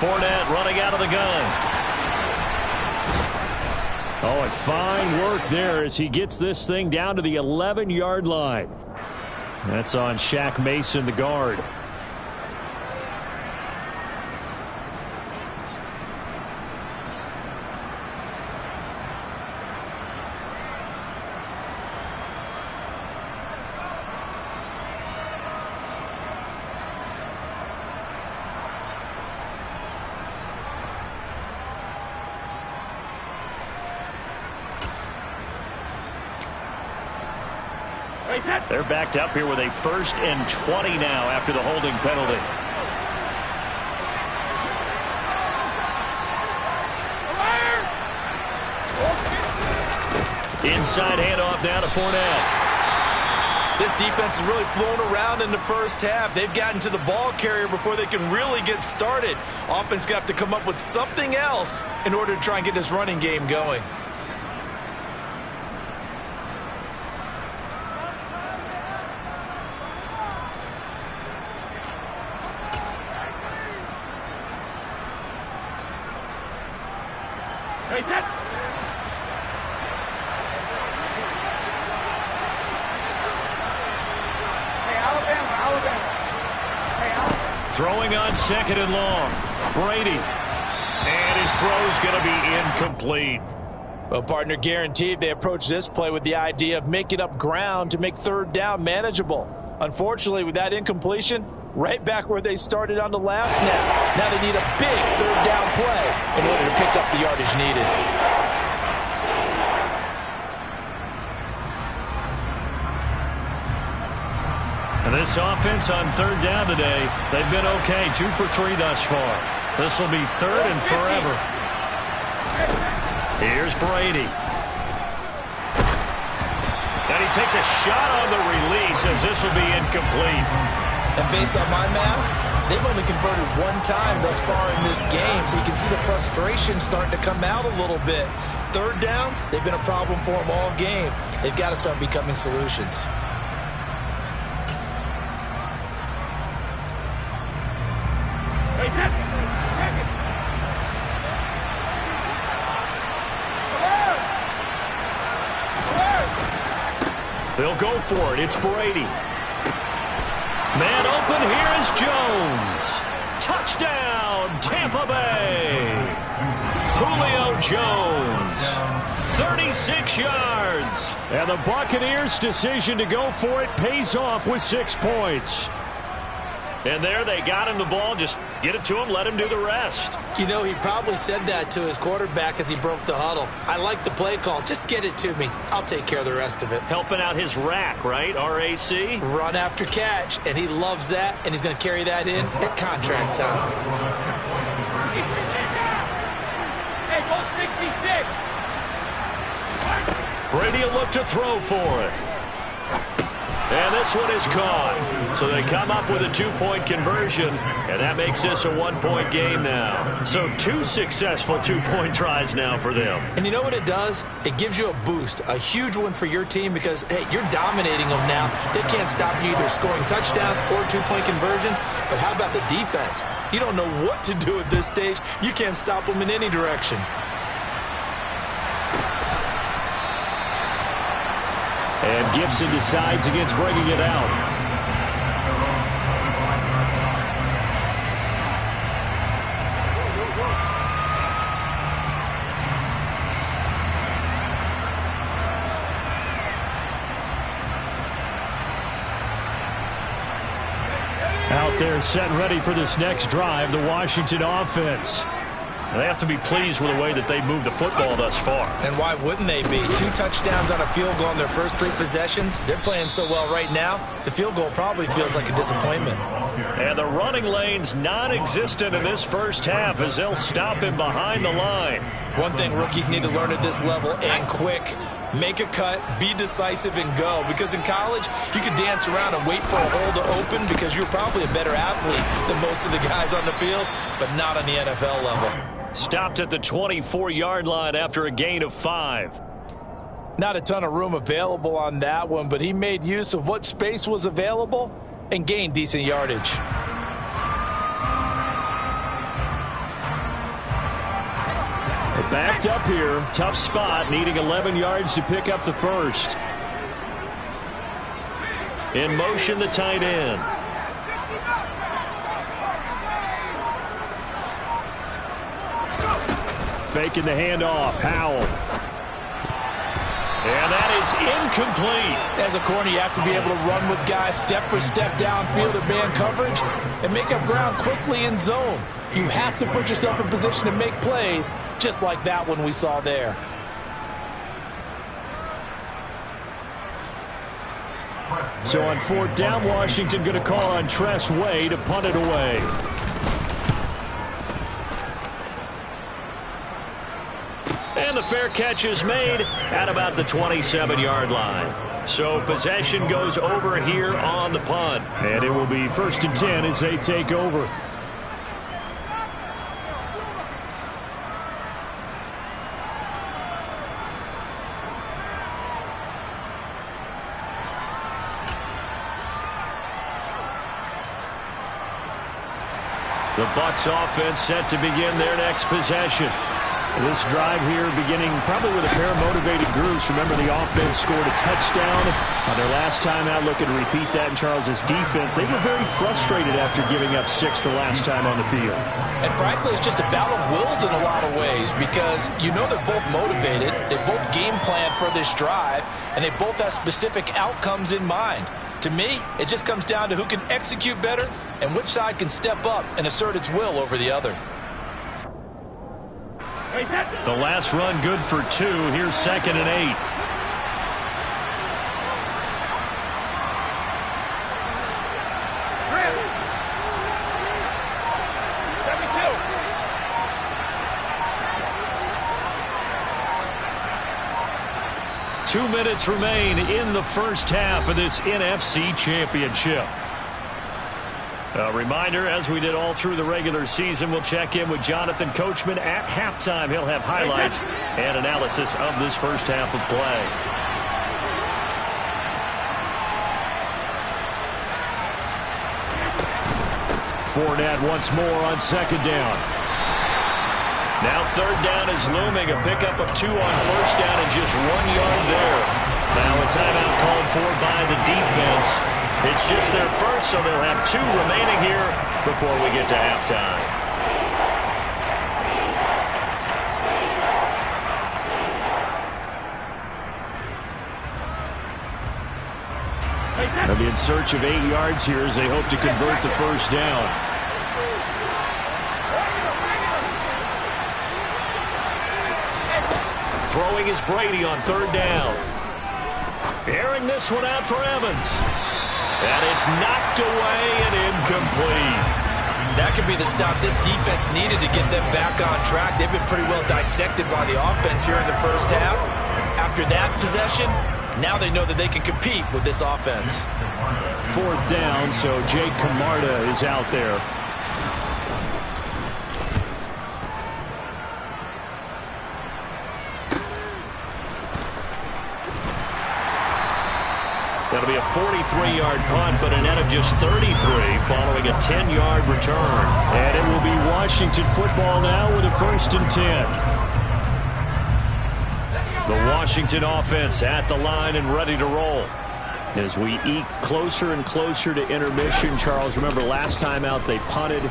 Fournette running out of the gun. Oh, and fine work there as he gets this thing down to the 11-yard line. That's on Shaq Mason, the guard. They're backed up here with a 1st and 20 now after the holding penalty. Inside handoff now to Fournette. This defense is really flown around in the first half. They've gotten to the ball carrier before they can really get started. Offense got to come up with something else in order to try and get this running game going. Throwing on 2nd and long. Brady. And his throw's going to be incomplete. Well, partner, guaranteed they approach this play with the idea of making up ground to make 3rd down manageable. Unfortunately, with that incompletion, right back where they started on the last snap. Now they need a big 3rd down play in order to pick up the yardage needed. And this offense on 3rd down today, they've been okay. 2 for 3 thus far. This will be 3rd and forever. Here's Brady. And he takes a shot on the release as this will be incomplete. And based on my math, they've only converted 1 time thus far in this game, so you can see the frustration starting to come out a little bit. 3rd downs, they've been a problem for them all game. They've got to start becoming solutions. They'll go for it. It's Brady. Man open. Here is Jones. Touchdown, Tampa Bay. Julio Jones. 36 yards. And the Buccaneers' decision to go for it pays off with 6 points. And there they got him the ball. Just get it to him, let him do the rest. You know, he probably said that to his quarterback as he broke the huddle. I like the play call. Just get it to me. I'll take care of the rest of it. Helping out his rack, right? R-A-C? Run after catch, and he loves that, and he's going to carry that in at contract time. Hey, ball 66. Brady will look to throw for it. And this one is caught. So they come up with a 2-point conversion, and that makes this a 1-point game now. So 2 successful 2-point tries now for them. And you know what it does? It gives you a boost, a huge one for your team because, hey, you're dominating them now. They can't stop you either scoring touchdowns or 2-point conversions. But how about the defense? You don't know what to do at this stage. You can't stop them in any direction. And Gibson decides against bringing it out. Out there set and ready for this next drive, the Washington offense. They have to be pleased with the way that they moved the football thus far. And why wouldn't they be? 2 touchdowns on a field goal in their first 3 possessions. They're playing so well right now, the field goal probably feels like a disappointment. And the running lane's non-existent in this first half as they'll stop him behind the line. One thing rookies need to learn at this level, and quick. Make a cut, be decisive, and go. Because in college, you could dance around and wait for a hole to open because you're probably a better athlete than most of the guys on the field, but not on the NFL level. Stopped at the 24-yard line after a gain of 5. Not a ton of room available on that one, but he made use of what space was available and gained decent yardage. Backed up here, tough spot, needing 11 yards to pick up the first. In motion, the tight end. Faking the handoff, Howell. And that is incomplete. As a corner, you have to be able to run with guys step for step downfield in man coverage and make up ground quickly in zone. You have to put yourself in position to make plays, just like that one we saw there. So on 4th down, Washington going to call on Tress Way to punt it away. And the fair catch is made at about the 27-yard line. So possession goes over here on the punt. And it will be 1st and 10 as they take over. The Bucs offense set to begin their next possession. This drive here beginning probably with a pair of motivated groups. Remember, the offense scored a touchdown on their last time out. Looking to repeat that in Charles's defense. They were very frustrated after giving up 6 the last time on the field. And frankly, it's just a battle of wills in a lot of ways because you know they're both motivated. They both game plan for this drive, and they both have specific outcomes in mind. To me, it just comes down to who can execute better and which side can step up and assert its will over the other. The last run good for 2. Here's 2nd and 8. Two minutes remain in the first half of this NFC Championship. A reminder, as we did all through the regular season, we'll check in with Jonathan Coachman at halftime. He'll have highlights and analysis of this first half of play. Fournette once more on 2nd down. Now 3rd down is looming. A pickup of 2 on 1st down and just 1 yard there. Now a timeout called for by the defense. It's just their first, so they'll have 2 remaining here before we get to halftime. They'll be in search of 8 yards here as they hope to convert the first down. Throwing is Brady on third down. Airing this one out for Evans. And it's knocked away and incomplete. That could be the stop this defense needed to get them back on track. They've been pretty well dissected by the offense here in the first half. After that possession, now they know that they can compete with this offense. Fourth down, so Jake Camarda is out there. That'll be a 43-yard punt, but a net of just 33 following a 10-yard return. And it will be Washington football now with a 1st and 10. The Washington offense at the line and ready to roll. As we eke closer and closer to intermission, Charles, remember last time out they punted.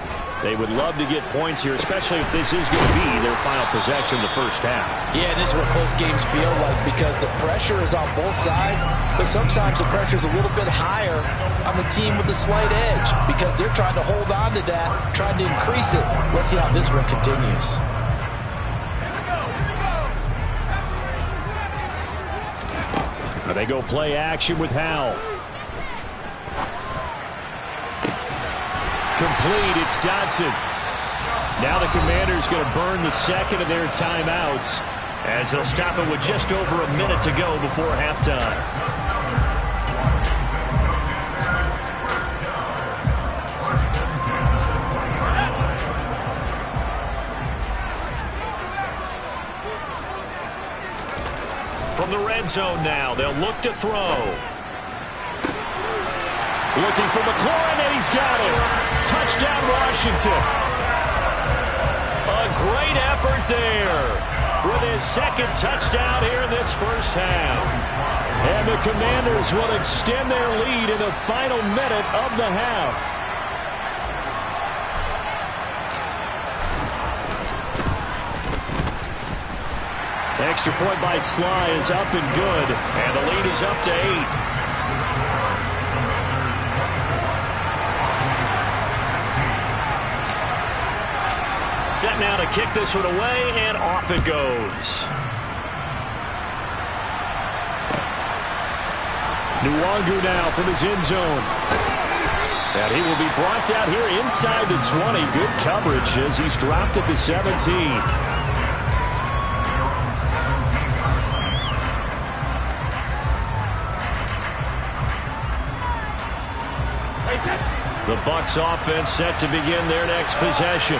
They would love to get points here, especially if this is going to be their final possession in the first half. Yeah, and this is what close games feel like because the pressure is on both sides, but sometimes the pressure is a little bit higher on the team with the slight edge because they're trying to hold on to that, trying to increase it. Let's see how this one continues. They go play action with Howell. Complete, it's Dodson. Now the Commanders going to burn the second of their timeouts as they'll stop it with just over a minute to go before halftime. From the red zone now, they'll look to throw. Looking for McLaurin, and he's got it. Touchdown, Washington. A great effort there with his second touchdown here in this first half. And the Commanders will extend their lead in the final minute of the half. Extra point by Sly is up and good. And the lead is up to 8. Set now to kick this one away, and off it goes. Nwangu now from his end zone. And he will be brought down here inside the 20. Good coverage as he's dropped at the 17. The Bucs offense set to begin their next possession.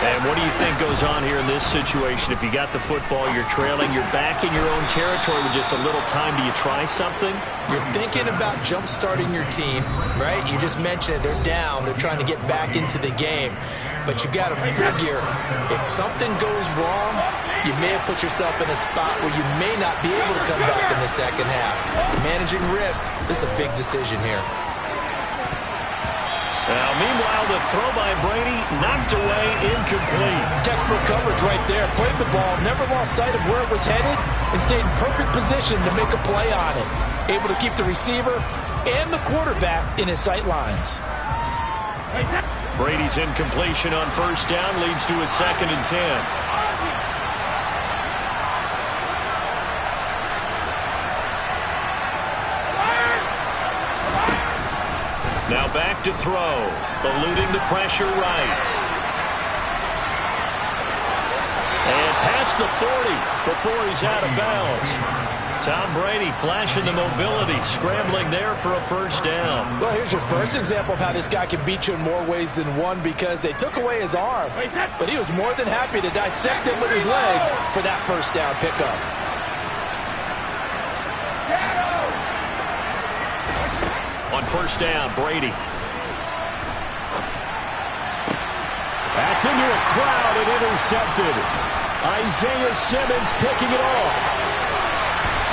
And what do you think goes on here in this situation? If you got the football, you're trailing, you're back in your own territory with just a little time. Do you try something? You're thinking about jump-starting your team, right? You just mentioned it. They're down. They're trying to get back into the game. But you got to figure if something goes wrong, you may have put yourself in a spot where you may not be able to come back in the second half. Managing risk, this is a big decision here. Now, meanwhile, the throw by Brady knocked away, incomplete. Textbook coverage right there. Played the ball, never lost sight of where it was headed, and stayed in perfect position to make a play on it. Able to keep the receiver and the quarterback in his sight lines. Brady's incompletion on first down leads to a 2nd and 10. Now back to throw, eluding the pressure right. And past the 40 before he's out of bounds. Tom Brady flashing the mobility, scrambling there for a first down. Well, here's your first example of how this guy can beat you in more ways than one because they took away his arm. But he was more than happy to dissect him with his legs for that first down pickup. On first down, Brady. That's into a crowd and intercepted. Isaiah Simmons picking it off.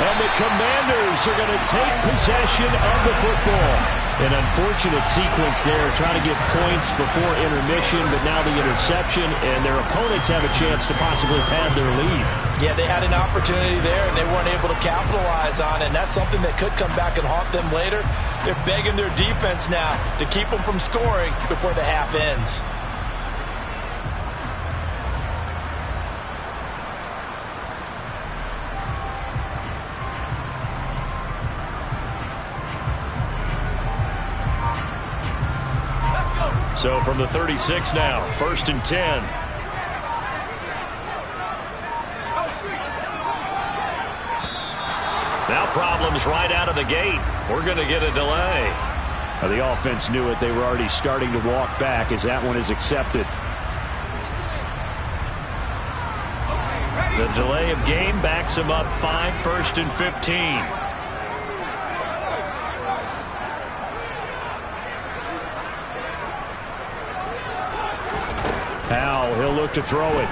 And the Commanders are going to take possession of the football. An unfortunate sequence there, trying to get points before intermission, but now the interception, and their opponents have a chance to possibly pad their lead. Yeah, they had an opportunity there, and they weren't able to capitalize on it, and that's something that could come back and haunt them later. They're begging their defense now to keep them from scoring before the half ends. So from the 36 now, 1st and 10. Now problems right out of the gate. We're going to get a delay. The offense knew it. They were already starting to walk back as that one is accepted. The delay of game backs them up 5, 1st and 15. Powell, he'll look to throw it.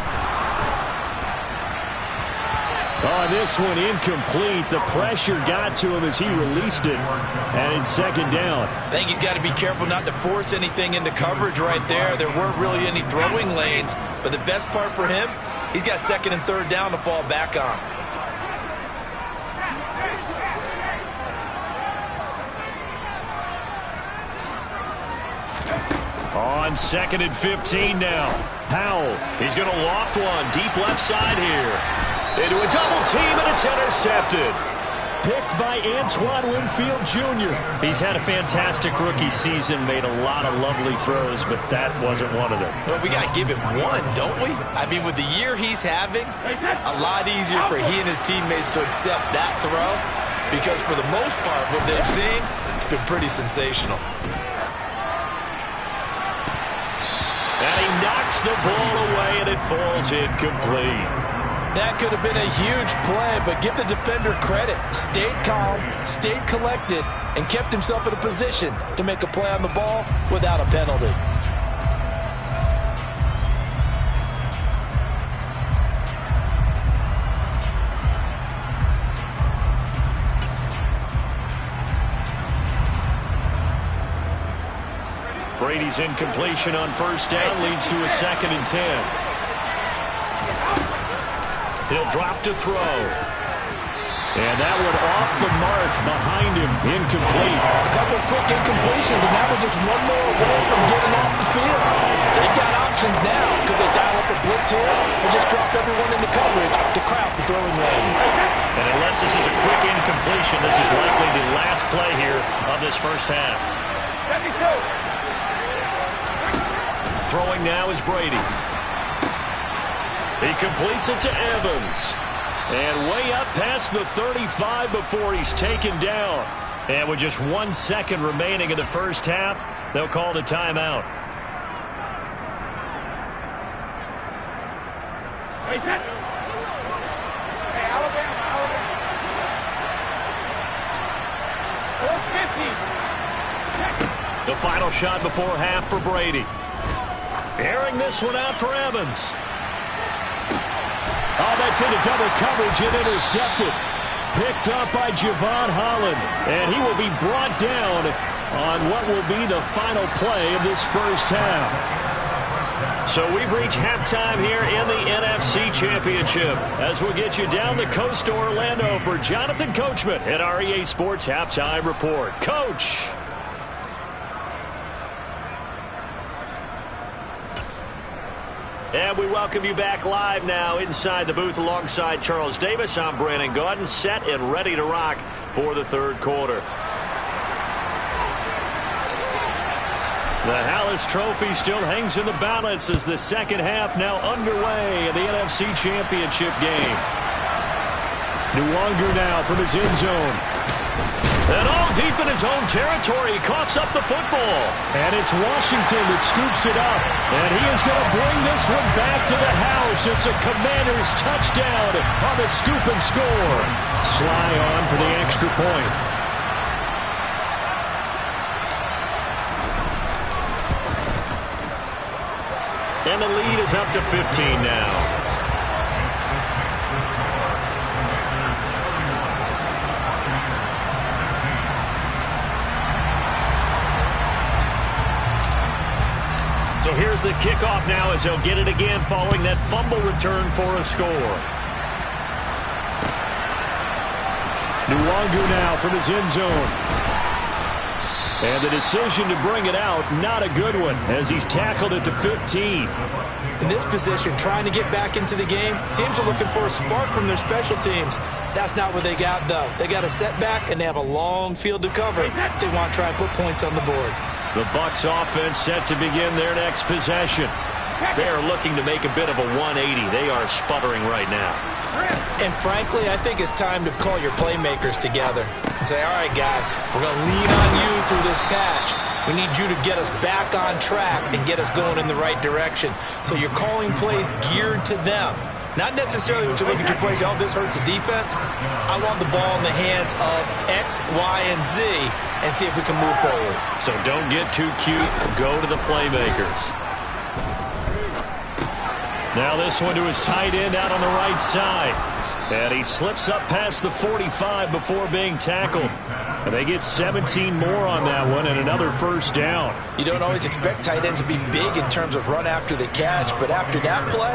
Oh, this one incomplete. The pressure got to him as he released it. And in 2nd down. I think he's got to be careful not to force anything into coverage right there. There weren't really any throwing lanes. But the best part for him, he's got 2nd and 3rd down to fall back on. On 2nd and 15 now. Powell, he's going to loft one deep left side here. Into a double team, and it's intercepted. Picked by Antoine Winfield Jr. He's had a fantastic rookie season, made a lot of lovely throws, but that wasn't one of them. Well, we got to give him one, don't we? I mean, with the year he's having, a lot easier for he and his teammates to accept that throw, because for the most part, what they've seen, it's been pretty sensational. And he knocks the ball away, and it falls incomplete. That could have been a huge play, but give the defender credit. Stayed calm, stayed collected, and kept himself in a position to make a play on the ball without a penalty. Brady's incompletion on 1st down leads to a 2nd and 10. He'll drop to throw. And that one off the mark behind him. Incomplete. A couple of quick incompletions, and now they're just one more away from getting off the field. They've got options now. Could they dial up a blitz here or just drop everyone into coverage to crowd the throwing lanes? And unless this is a quick incompletion, this is likely the last play here of this 1st half. Throwing now is Brady. He completes it to Evans. And way up past the 35 before he's taken down. And with just 1 second remaining in the 1st half, they'll call the timeout. The final shot before half for Brady. Airing this one out for Evans. Oh, that's into double coverage and intercepted. Picked up by Javon Holland. And he will be brought down on what will be the final play of this 1st half. So we've reached halftime here in the NFC Championship. As we'll get you down the coast to Orlando for Jonathan Coachman at our EA Sports Halftime Report. Coach. And we welcome you back live now inside the booth alongside Charles Davis. I'm Brandon Gaudin, set and ready to rock for the 3rd quarter. The Hallis Trophy still hangs in the balance as the 2nd half now underway in the NFC Championship game. Nwangu now from his end zone. And all deep in his own territory, he coughs up the football. And it's Washington that scoops it up. And he is going to bring this one back to the house. It's a Commanders touchdown on the scoop and score. Sly on for the extra point. And the lead is up to 15 now. So here's the kickoff now as he'll get it again following that fumble return for a score. Nwangu now from his end zone. And the decision to bring it out, not a good one, as he's tackled at the 15. In this position, trying to get back into the game, teams are looking for a spark from their special teams. That's not what they got, though. They got a setback, and they have a long field to cover if they want to try and put points on the board. The Bucs offense set to begin their next possession. They are looking to make a bit of a 180. They are sputtering right now. And frankly, I think it's time to call your playmakers together and say, all right, guys, we're going to lean on you through this patch. We need you to get us back on track and get us going in the right direction. So you're calling plays geared to them. Not necessarily when you look at your plays, oh, this hurts the defense. I want the ball in the hands of X, Y, and Z and see if we can move forward. So don't get too cute. Go to the playmakers. Now this one to his tight end out on the right side. And he slips up past the 45 before being tackled. And they get 17 more on that one and another first down. You don't always expect tight ends to be big in terms of run after the catch, but after that play,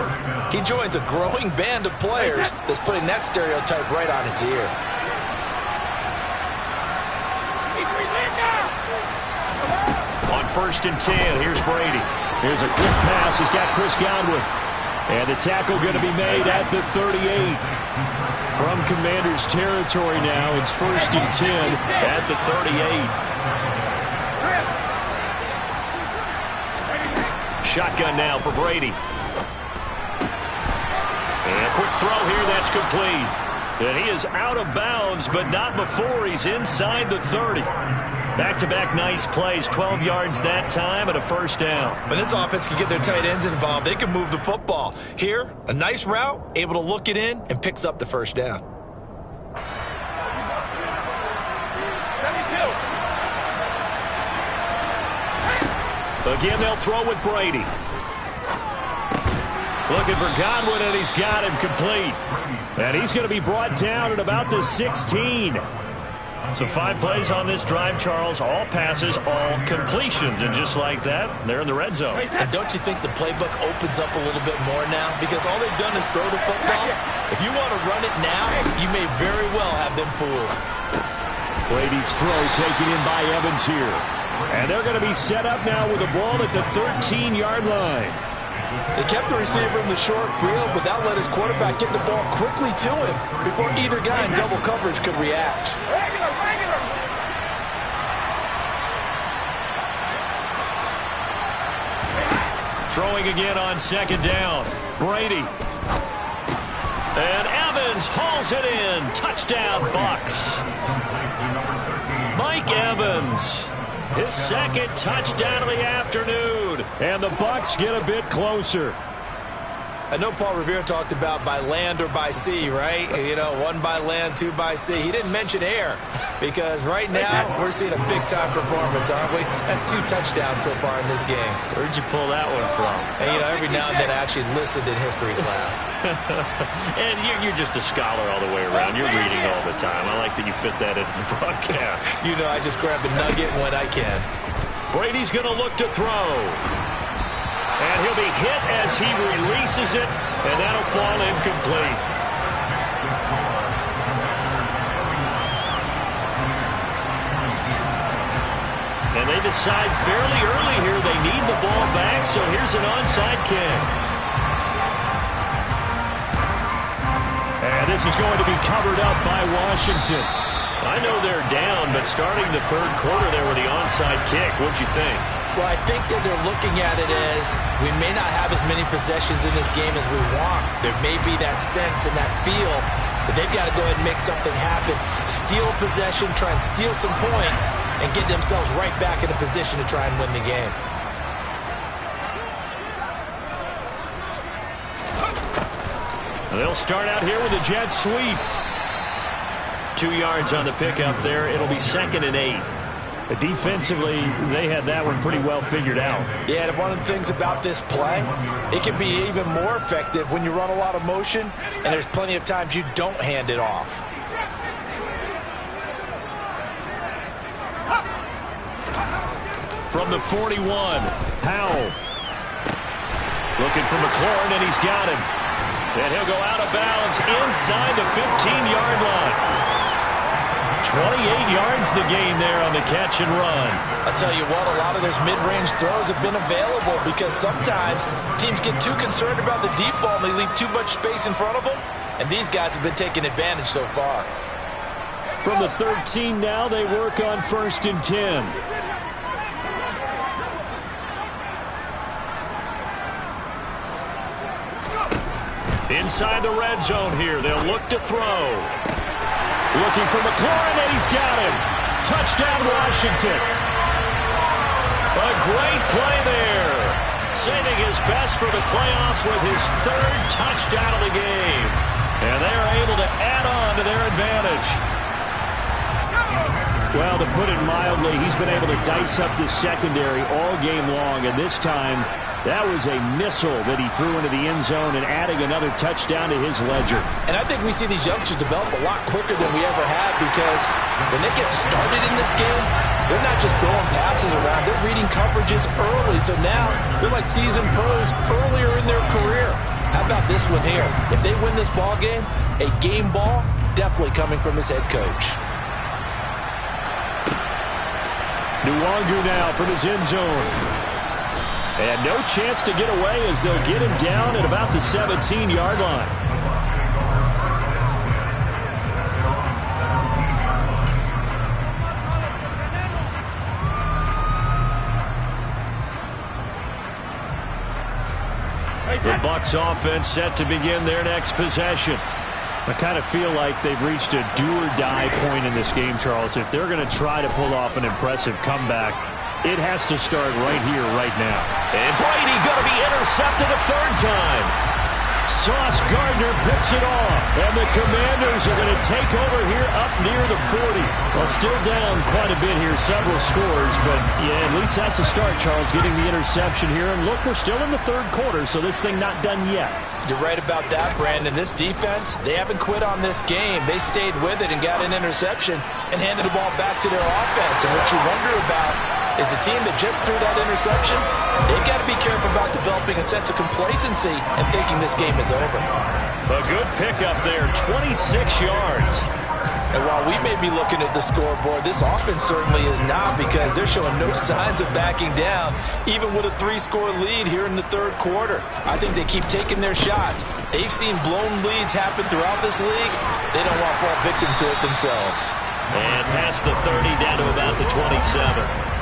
he joins a growing band of players that's putting that stereotype right on its ear. On 1st and 10, here's Brady. Here's a quick pass. He's got Chris Godwin. And the tackle going to be made at the 38. From Commanders territory now, it's 1st and 10 at the 38. Shotgun now for Brady. And a quick throw here, that's complete. And he is out of bounds, but not before he's inside the 30. Back-to-back nice plays, 12 yards that time and a first down. When this offense can get their tight ends involved, they can move the football. Here, a nice route, able to look it in, and picks up the first down. Again, they'll throw with Brady. Looking for Godwin, and he's got him complete. And he's going to be brought down at about the 16. So 5 plays on this drive, Charles. All passes, all completions. And just like that, they're in the red zone. And don't you think the playbook opens up a little bit more now? Because all they've done is throw the football. If you want to run it now, you may very well have them fooled. Brady's throw taken in by Evans here. And they're going to be set up now with the ball at the 13-yard line. They kept the receiver in the short field, but that let his quarterback get the ball quickly to him before either guy in double coverage could react. Throwing again on 2nd down. Brady. And Evans hauls it in. Touchdown, Bucs. Mike Evans. His 2nd touchdown of the afternoon. And the Bucs get a bit closer. I know Paul Revere talked about by land or by sea, right? You know, 1 by land, 2 by sea. He didn't mention air because right now we're seeing a big-time performance, aren't we? That's 2 touchdowns so far in this game. Where'd you pull that one from? And, you know, every now and then I actually listened in history class. And you're just a scholar all the way around. You're reading all the time. I like that you fit that into the broadcast. You know, I just grab the nugget when I can. Brady's going to look to throw. And he'll be hit as he releases it, and that'll fall incomplete. And they decide fairly early here they need the ball back, so here's an onside kick. And this is going to be covered up by Washington. I know they're down, but starting the 3rd quarter there with the onside kick, what'd you think? Well, I think that they're looking at it as we may not have as many possessions in this game as we want. There may be that sense and that feel that they've got to go ahead and make something happen. Steal possession, try and steal some points, and get themselves right back in a position to try and win the game. They'll start out here with a jet sweep. 2 yards on the pickup there. It'll be 2nd and 8. Defensively, they had that one pretty well figured out. Yeah, and one of the things about this play, it can be even more effective when you run a lot of motion, and there's plenty of times you don't hand it off. From the 41, Powell. Looking for McLaurin, and he's got him. And he'll go out of bounds inside the 15-yard line. 28 yards the gain there on the catch and run. I'll tell you what, a lot of those mid-range throws have been available because sometimes teams get too concerned about the deep ball and they leave too much space in front of them. And these guys have been taking advantage so far. From the 13 now, they work on 1st and 10. Inside the red zone here. They'll look to throw. Looking for McLaurin, and he's got him. Touchdown, Washington. A great play there. Saving his best for the playoffs with his 3rd touchdown of the game. And they're able to add on to their advantage. Well, to put it mildly, he's been able to dice up this secondary all game long, and this time that was a missile that he threw into the end zone and adding another touchdown to his ledger. And I think we see these youngsters develop a lot quicker than we ever have because when they get started in this game, they're not just throwing passes around. They're reading coverages early. So now they're like seasoned pros earlier in their career. How about this one here? If they win this ball game, a game ball definitely coming from his head coach. Nwangu now from his end zone. And no chance to get away as they'll get him down at about the 17-yard line. The Bucs offense set to begin their next possession. I kind of feel like they've reached a do-or-die point in this game, Charles. If they're going to try to pull off an impressive comeback, it has to start right here, right now. And Brady going to be intercepted a 3rd time. Sauce Gardner picks it off. And the Commanders are going to take over here up near the 40. Well, still down quite a bit here, several scores. But, yeah, at least that's a start, Charles, getting the interception here. And, look, we're still in the 3rd quarter, so this thing not done yet. You're right about that, Brandon. This defense, they haven't quit on this game. They stayed with it and got an interception and handed the ball back to their offense. And what you wonder about is a team that just threw that interception, they've got to be careful about developing a sense of complacency and thinking this game is over. A good pickup there, 26 yards. And while we may be looking at the scoreboard, this offense certainly is not because they're showing no signs of backing down, even with a 3-score lead here in the 3rd quarter. I think they keep taking their shots. They've seen blown leads happen throughout this league. They don't want to fall victim to it themselves. And past the 30 down to about the 27.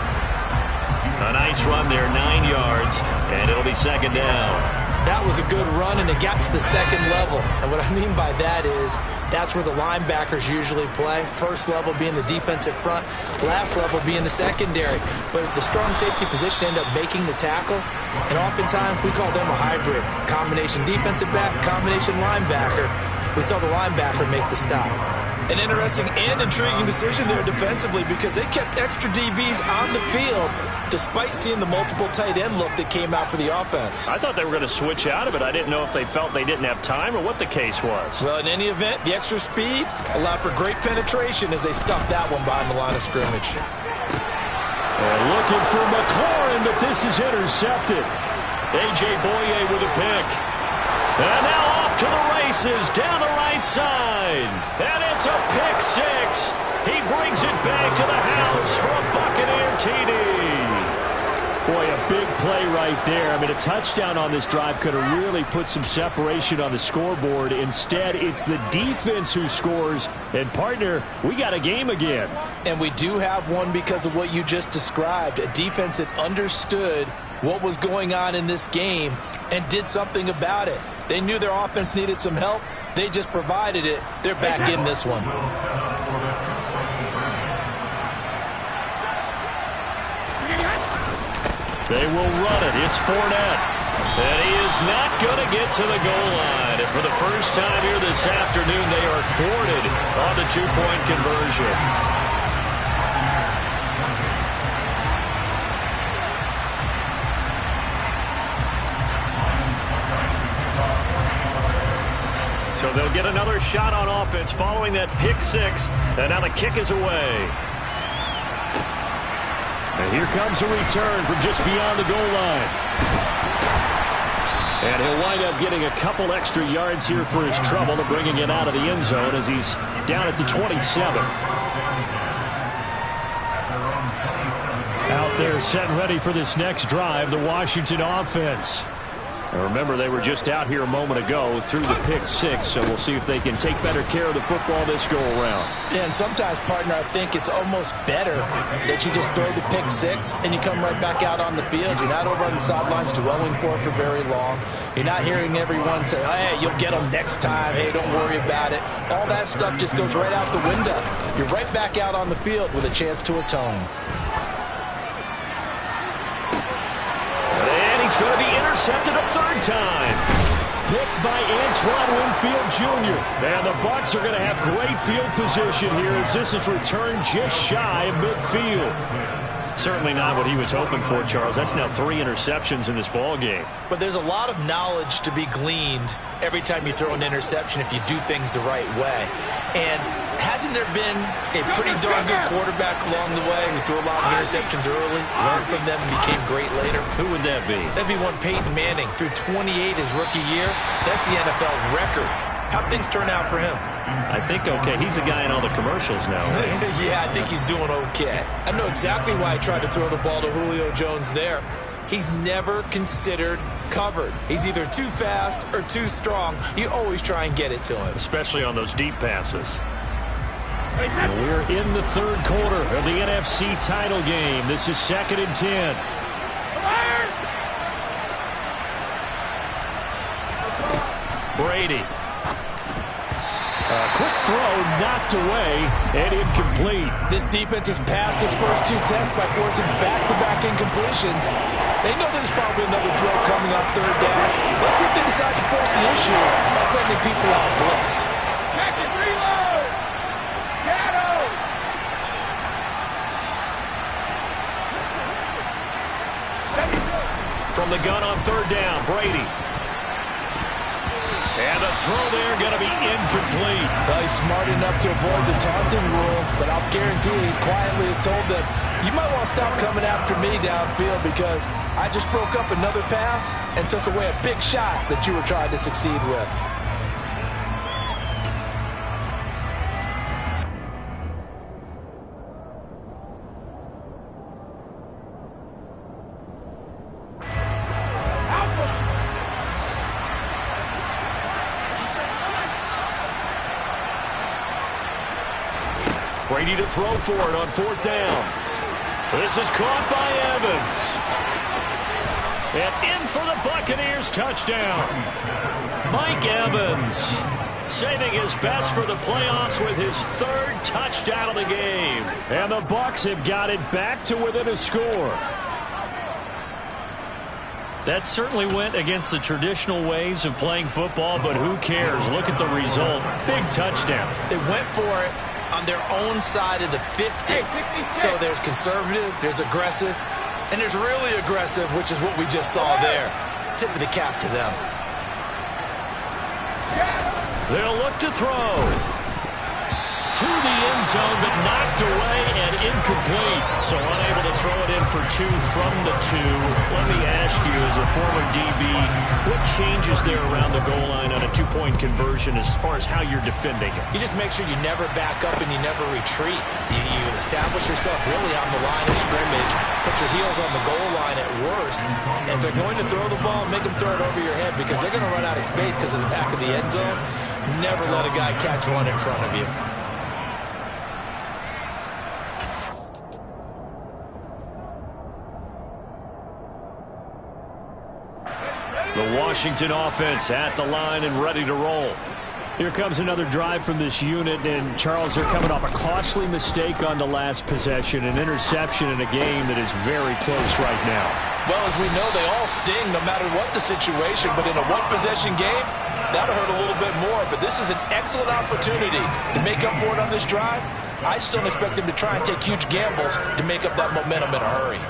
A nice run there, 9 yards, and it'll be 2nd down. That was a good run, and it got to the 2nd level. And what I mean by that is that's where the linebackers usually play. 1st level being the defensive front, last level being the secondary. But the strong safety position ended up making the tackle, and oftentimes we call them a hybrid. Combination defensive back, combination linebacker. We saw the linebacker make the stop. An interesting and intriguing decision there defensively because they kept extra DBs on the field despite seeing the multiple tight end look that came out for the offense. I thought they were going to switch out of it. I didn't know if they felt they didn't have time or what the case was. Well, in any event, the extra speed allowed for great penetration as they stuffed that one behind the line of scrimmage. And looking for McLaurin, but this is intercepted. A.J. Boye with a pick. And now off to the races down the right side. And it's a pick 6. He brings it back to the house for a Buccaneer TD. Boy, a big play right there. I mean, a touchdown on this drive could have really put some separation on the scoreboard. Instead, it's the defense who scores. And, partner, we got a game again. And we do have one because of what you just described. A defense that understood what was going on in this game and did something about it. They knew their offense needed some help. They just provided it. They're back in this one. They will run it. It's Fournette. And he is not going to get to the goal line. And for the first time here this afternoon, they are thwarted on the 2-point conversion. So they'll get another shot on offense following that pick 6. And now the kick is away. And here comes a return from just beyond the goal line. And he'll wind up getting a couple extra yards here for his trouble to bringing it out of the end zone as he's down at the 27. Out there set and ready for this next drive, the Washington offense. And remember, they were just out here a moment ago through the pick six, so we'll see if they can take better care of the football this go-around. Yeah, and sometimes, partner, I think it's almost better that you just throw the pick six and you come right back out on the field. You're not over on the sidelines dwelling for it for very long. You're not hearing everyone say, hey, you'll get them next time. Hey, don't worry about it. All that stuff just goes right out the window. You're right back out on the field with a chance to atone. He's going to be intercepted a third time. Picked by Antoine Winfield Jr. And the Bucs are going to have great field position here as this is returned just shy of midfield. Certainly not what he was hoping for, Charles. That's now 3 interceptions in this ball game. But there's a lot of knowledge to be gleaned every time you throw an interception if you do things the right way. And hasn't there been a pretty darn good quarterback along the way who threw a lot of interceptions early, learned from them, and became great later? Who would that be? That'd be one Peyton Manning. Threw 28 his rookie year. That's the NFL record. How'd things turn out for him? I think okay. He's the guy in all the commercials now, right? Yeah, I think he's doing okay. I know exactly why I tried to throw the ball to Julio Jones there. He's never considered covered. He's either too fast or too strong. You always try and get it to him. Especially on those deep passes. And we're in the third quarter of the NFC title game. This is 2nd and 10. Brady. A quick throw knocked away and incomplete. This defense has passed its first 2 tests by forcing back-to-back incompletions. They know there's probably another throw coming on 3rd down. Let's see if they decide to force the issue by sending people out blitz. Reload! Shadow! From the gun on 3rd down, Brady. And the throw there going to be incomplete. Well, he's smart enough to avoid the taunting rule, but I'll guarantee he quietly has told them, you might want to stop coming after me downfield because I just broke up another pass and took away a big shot that you were trying to succeed with. Brady to throw for it on 4th down. This is caught by Evans. And in for the Buccaneers touchdown. Mike Evans saving his best for the playoffs with his 3rd touchdown of the game. And the Bucs have got it back to within a score. That certainly went against the traditional ways of playing football, but who cares? Look at the result. Big touchdown. They went for it on their own side of the 50. So there's conservative, there's aggressive, and there's really aggressive, which is what we just saw there. Tip of the cap to them. They'll look to throw. To the end zone, but knocked away and incomplete. So unable to throw it in for 2 from the 2. Let me ask you, as a former DB, what changes there around the goal line on a 2-point conversion as far as how you're defending it? You just make sure you never back up and you never retreat. You establish yourself really on the line of scrimmage, put your heels on the goal line at worst, and if they're going to throw the ball, make them throw it over your head because they're going to run out of space because of the back of the end zone. Never let a guy catch one in front of you. The Washington offense at the line and ready to roll. Here comes another drive from this unit, and Charles, they're coming off a costly mistake on the last possession, an interception in a game that is very close right now. Well, as we know, they all sting no matter what the situation, but in a one-possession game, that'll hurt a little bit more. But this is an excellent opportunity to make up for it on this drive. I just don't expect them to try and take huge gambles to make up that momentum in a hurry.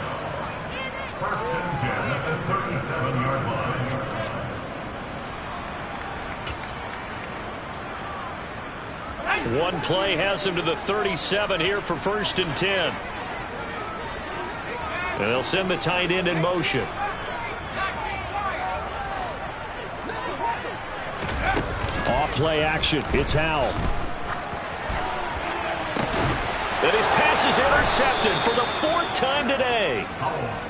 One play has him to the 37 here for 1st and 10. And they'll send the tight end in motion. Play action. It's Howell. And his pass is intercepted for the 4th time today.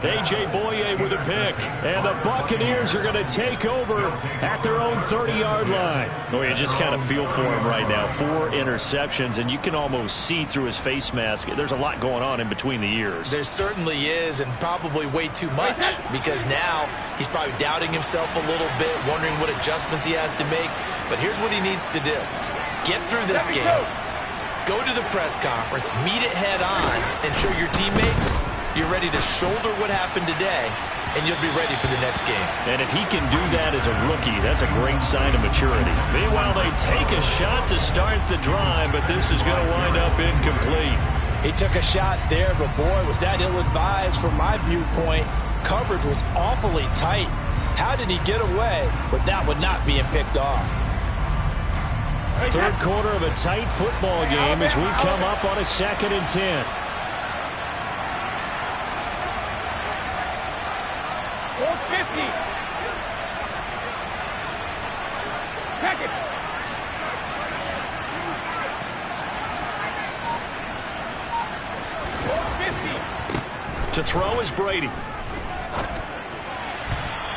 A.J. Boye with a pick. And the Buccaneers are going to take over at their own 30-yard line. Well, you just kind of feel for him right now. 4 interceptions, and you can almost see through his face mask. There's a lot going on in between the ears. There certainly is, and probably way too much, because now he's probably doubting himself a little bit, wondering what adjustments he has to make. But here's what he needs to do. Get through this game. Go to the press conference, meet it head on, and show your teammates you're ready to shoulder what happened today, and you'll be ready for the next game. And if he can do that as a rookie, that's a great sign of maturity. Meanwhile, they take a shot to start the drive, but this is going to wind up incomplete. He took a shot there, but boy, was that ill-advised from my viewpoint. Coverage was awfully tight. How did he get away with that one not being picked off? Third quarter of a tight football game as we come up on a 2nd and 10. To throw is Brady.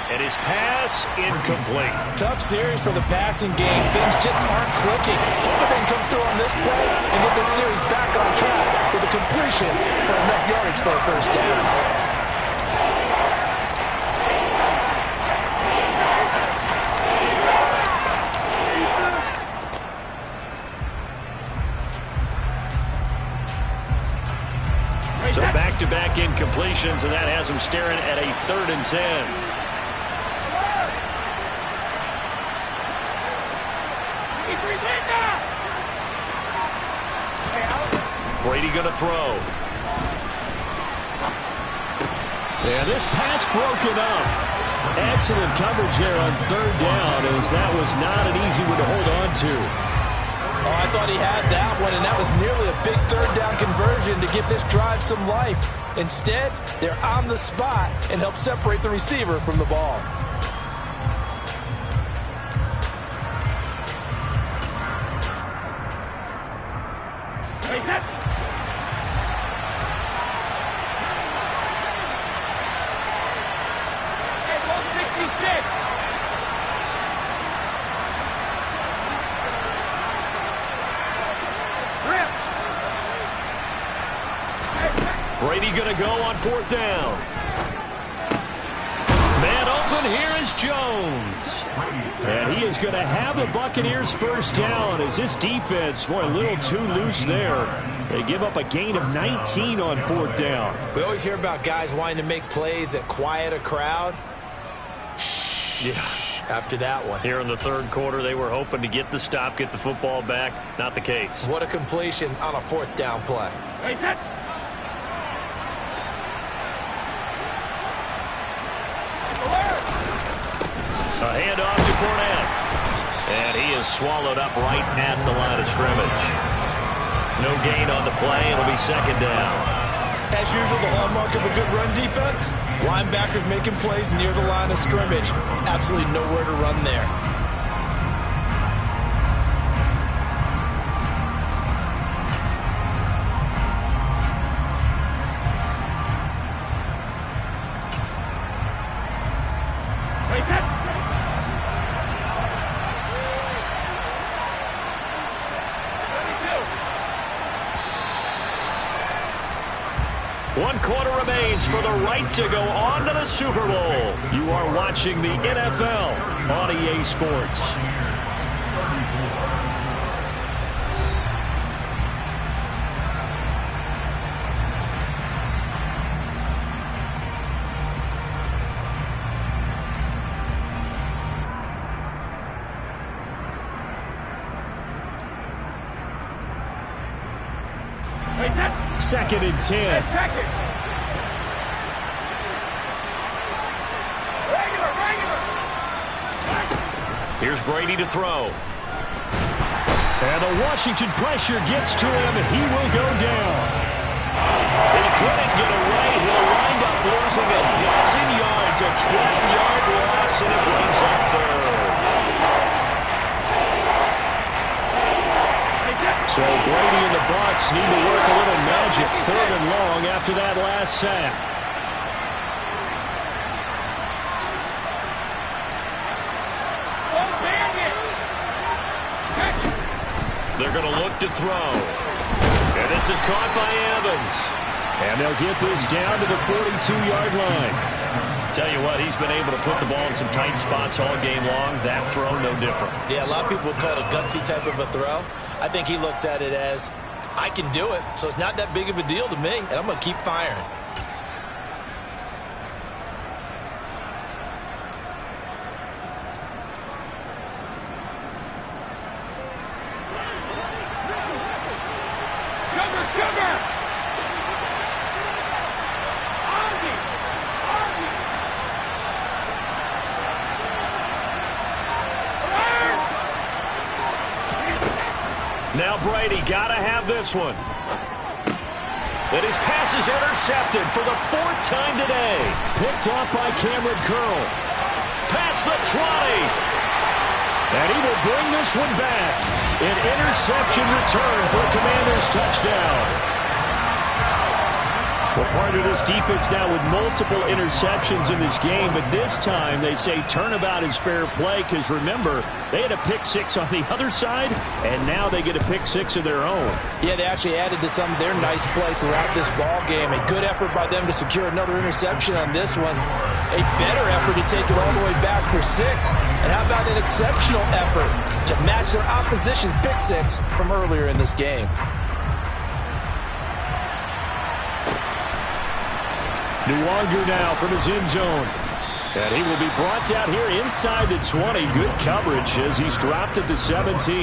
And his pass incomplete. Tough series for the passing game. Things just aren't clicking. Hoping they can come through on this play and get this series back on track with a completion for enough yardage for a first down. So back-to-back incompletions, and that has him staring at a 3rd and 10. Brady going to throw. And this pass broken up. Excellent coverage there on 3rd down, as that was not an easy one to hold on to. Oh, I thought he had that one, and that was nearly a big 3rd down conversion to give this drive some life. Instead, they're on the spot and help separate the receiver from the ball. Brady going to go on 4th down. Man open, here is Jones. And he is going to have the Buccaneers first down as this defense, boy, a little too loose there. They give up a gain of 19 on 4th down. We always hear about guys wanting to make plays that quiet a crowd. Yeah. After that one. Here in the 3rd quarter, they were hoping to get the stop, get the football back. Not the case. What a completion on a 4th down play. A handoff to Fournette. And he is swallowed up right at the line of scrimmage. No gain on the play. It'll be 2nd down. As usual, the hallmark of a good run defense, linebackers making plays near the line of scrimmage. Absolutely nowhere to run there. One quarter remains for the right to go on to the Super Bowl. You are watching the NFL on EA Sports. Second and 10. Here's Brady to throw. And the Washington pressure gets to him, and he will go down. He couldn't get away. He'll wind up losing a dozen yards, a 12-yard loss, and it brings up 3rd. So Brady and the Bucs need to work a little magic. 3rd and long after that last sack. They're going to look to throw. And this is caught by Evans. And they'll get this down to the 42-yard line. Tell you what, he's been able to put the ball in some tight spots all game long. That throw, no different. Yeah, a lot of people would call it a gutsy type of a throw. I think he looks at it as, I can do it, so it's not that big of a deal to me, and I'm going to keep firing. Now Brady got to have this one. And his pass is intercepted for the 4th time today. Picked off by Cameron Curl. Past the 20. And he will bring this one back. An interception return for a Commanders touchdown. Well, part of this defense now with multiple interceptions in this game, but this time they say turnabout is fair play because, remember, they had a pick 6 on the other side, and now they get a pick 6 of their own. Yeah, they actually added to some of their nice play throughout this ball game. A good effort by them to secure another interception on this one. A better effort to take it all the way back for 6. And how about an exceptional effort to match their opposition's pick 6 from earlier in this game? Nuwanger now from his end zone. And he will be brought down here inside the 20. Good coverage as he's dropped at the 17.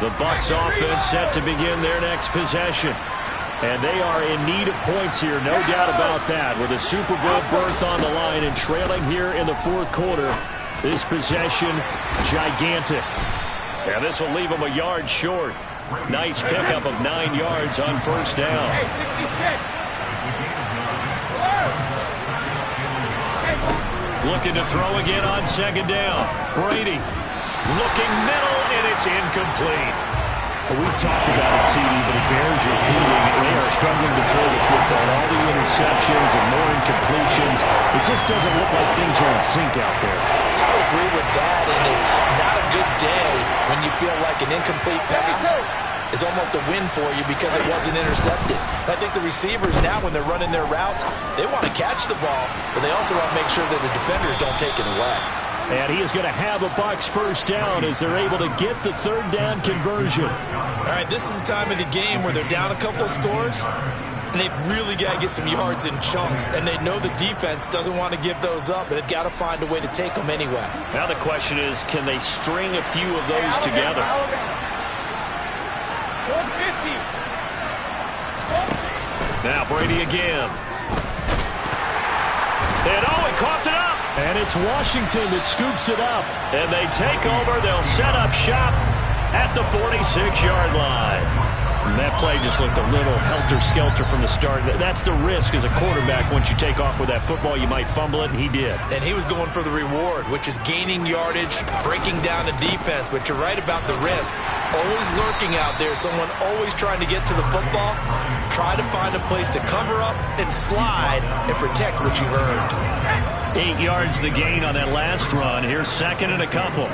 The Bucs offense set to begin their next possession. And they are in need of points here, no doubt about that. With a Super Bowl berth on the line and trailing here in the 4th quarter, this possession, gigantic. And this will leave them a yard short. Nice pickup of 9 yards on 1st down. Looking to throw again on 2nd down. Brady looking middle, and it's incomplete. Well, we've talked about it, CD, but it bears repeating. They are struggling to throw the football. All the interceptions and more incompletions. It just doesn't look like things are in sync out there. I would agree with that, and it's not a good day when you feel like an incomplete pass is almost a win for you because it wasn't intercepted. I think the receivers now, when they're running their routes, they want to catch the ball, but they also want to make sure that the defenders don't take it away. And he is going to have a Bucs 1st down as they're able to get the 3rd down conversion. All right, this is the time of the game where they're down a couple of scores, and they've really got to get some yards in chunks, and they know the defense doesn't want to give those up, but they've got to find a way to take them anyway. Now the question is, can they string a few of those together? Now Brady again. And he coughed it up. And it's Washington that scoops it up. And they take over. They'll set up shop at the 46-yard line. And that play just looked a little helter-skelter from the start. That's the risk as a quarterback. Once you take off with that football, you might fumble it, and he did. And he was going for the reward, which is gaining yardage, breaking down the defense. But you're right about the risk. Always lurking out there, someone always trying to get to the football. Try to find a place to cover up and slide and protect what you earned. 8 yards the gain on that last run. Here's 2nd and a couple.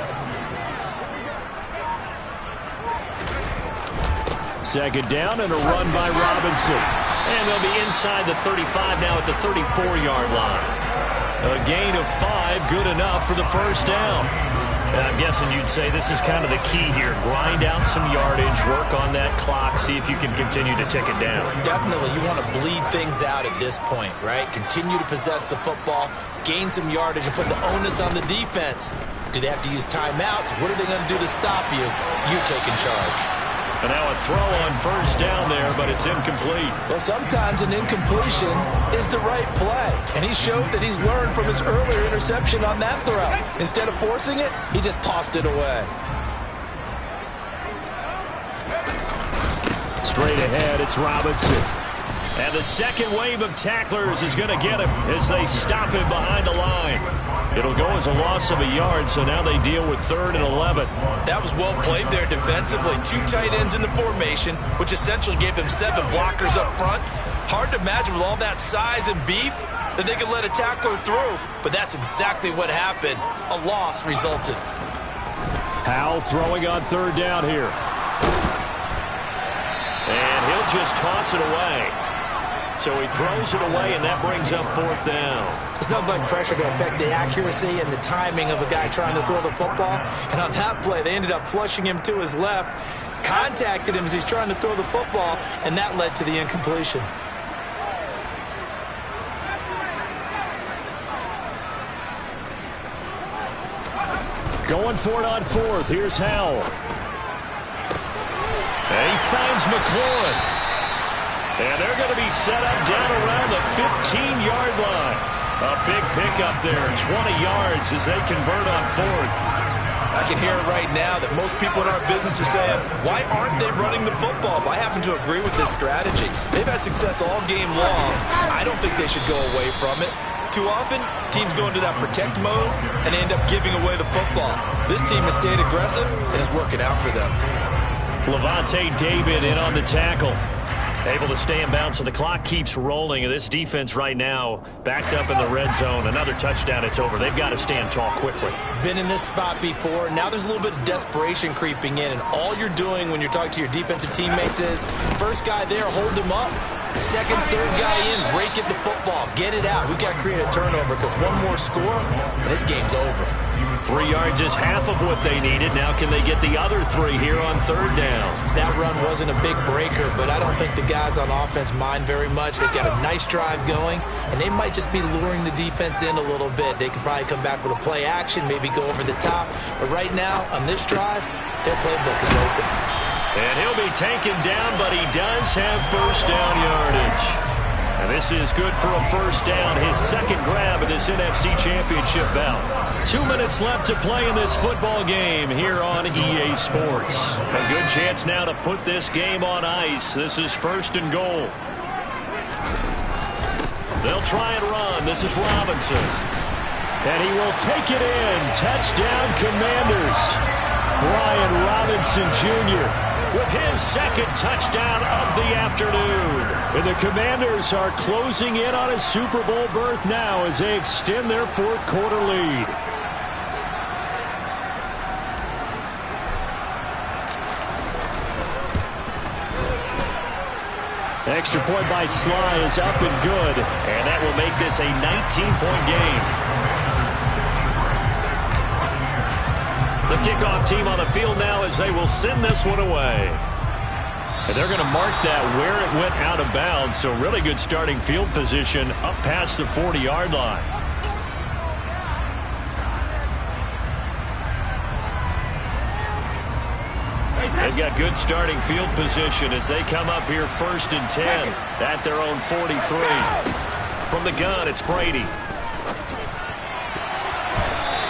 2nd down and a run by Robinson. And they'll be inside the 35 now at the 34-yard line. A gain of 5, good enough for the 1st down. And I'm guessing you'd say this is kind of the key here. Grind out some yardage, work on that clock, see if you can continue to tick it down. Definitely, you want to bleed things out at this point, right? Continue to possess the football, gain some yardage, and put the onus on the defense. Do they have to use timeouts? What are they going to do to stop you? You're taking charge. And now a throw on 1st down there, but it's incomplete. Well, sometimes an incompletion is the right play. And he showed that he's learned from his earlier interception on that throw. Instead of forcing it, he just tossed it away. straight ahead. It's Robinson. And the second wave of tacklers is going to get him as they stop him behind the line. It'll go as a loss of a yard, so now they deal with 3rd and 11. That was well played there defensively. 2 tight ends in the formation, which essentially gave them 7 blockers up front. Hard to imagine with all that size and beef that they could let a tackler through, but that's exactly what happened. A loss resulted. Howell throwing on 3rd down here. And he'll just toss it away. So he throws it away, and that brings up 4th down. It's not like pressure to affect the accuracy and the timing of a guy trying to throw the football. And on that play, they ended up flushing him to his left, contacted him as he's trying to throw the football, and that led to the incompletion. Going for it on 4th. Here's Howell. And he finds McLaurin. And they're going to be set up down around the 15-yard line. A big pickup there, 20 yards as they convert on 4th. I can hear it right now that most people in our business are saying, why aren't they running the football? But I happen to agree with this strategy. They've had success all game long. I don't think they should go away from it. Too often, teams go into that protect mode and end up giving away the football. This team has stayed aggressive, and it's working out for them. Levante David in on the tackle. Able to stay in bounds, so the clock keeps rolling. And this defense right now backed up in the red zone. Another touchdown, it's over. They've got to stand tall quickly. Been in this spot before. Now there's a little bit of desperation creeping in. And all you're doing when you're talking to your defensive teammates is, first guy there, hold him up. Second, third guy in, rake at the football. Get it out. We've got to create a turnover because one more score, and this game's over. 3 yards is half of what they needed. Now can they get the other 3 here on 3rd down? That run wasn't a big breaker, but I don't think the guys on offense mind very much. They've got a nice drive going, and they might just be luring the defense in a little bit. They could probably come back with a play action, maybe go over the top. But right now, on this drive, their playbook is open. And he'll be taken down, but he does have 1st down yardage. And this is good for a 1st down, his 2nd grab in this NFC Championship bout. 2 minutes left to play in this football game here on EA Sports. A good chance now to put this game on ice. This is 1st and goal. They'll try and run. This is Robinson. And he will take it in. Touchdown, Commanders. Brian Robinson Jr. with his 2nd touchdown of the afternoon. And the Commanders are closing in on a Super Bowl berth now as they extend their 4th quarter lead. Extra point by Sly is up and good, and that will make this a 19-point game. The kickoff team on the field now as they will send this one away. And they're going to mark that where it went out of bounds, so really good starting field position up past the 40-yard line. They've got good starting field position as they come up here 1st and 10 at their own 43. From the gun, it's Brady.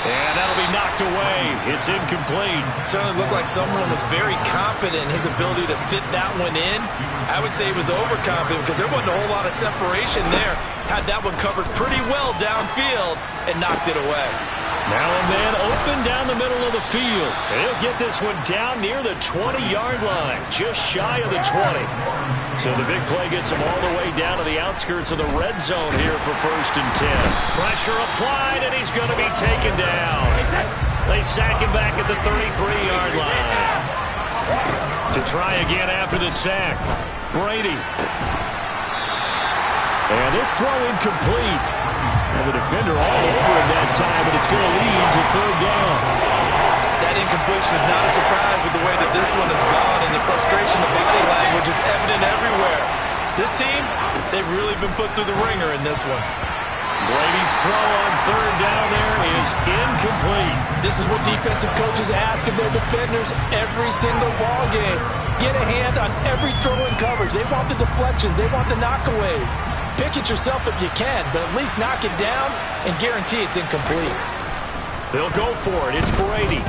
And that'll be knocked away. It's incomplete. Certainly looked like someone was very confident in his ability to fit that one in. I would say he was overconfident because there wasn't a whole lot of separation there. Had that one covered pretty well downfield and knocked it away. Now a man open down the middle of the field. And he'll get this one down near the 20-yard line, just shy of the 20. So the big play gets him all the way down to the outskirts of the red zone here for 1st and 10. Pressure applied, and he's going to be taken down. They sack him back at the 33-yard line. To try again after the sack, Brady. And this throw incomplete. And the defender all over him that time, but it's going to lead to 3rd down. That incompletion is not a surprise with the way that this one has gone, and the frustration of body language is evident everywhere. This team, they've really been put through the ringer in this one. Brady's throw on 3rd down there is incomplete. This is what defensive coaches ask of their defenders every single ball game. Get a hand on every throw in coverage. They want the deflections. They want the knockaways. Pick it yourself if you can, but at least knock it down and guarantee it's incomplete. They'll go for it. It's Brady.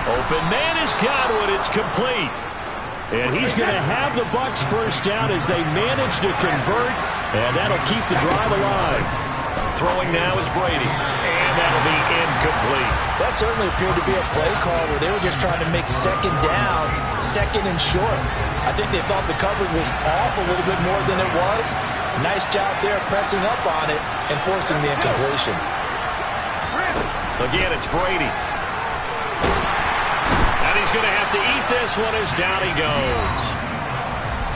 Open man is Godwin. It's complete. And he's going to have the Bucs first down as they manage to convert, and that'll keep the drive alive. Throwing now is Brady, and that'll be incomplete. That certainly appeared to be a play call where they were just trying to make second down, second and short. I think they thought the coverage was off a little bit more than it was. Nice job there pressing up on it and forcing the incompletion. Again, it's Brady. And he's going to have to eat this one as down he goes.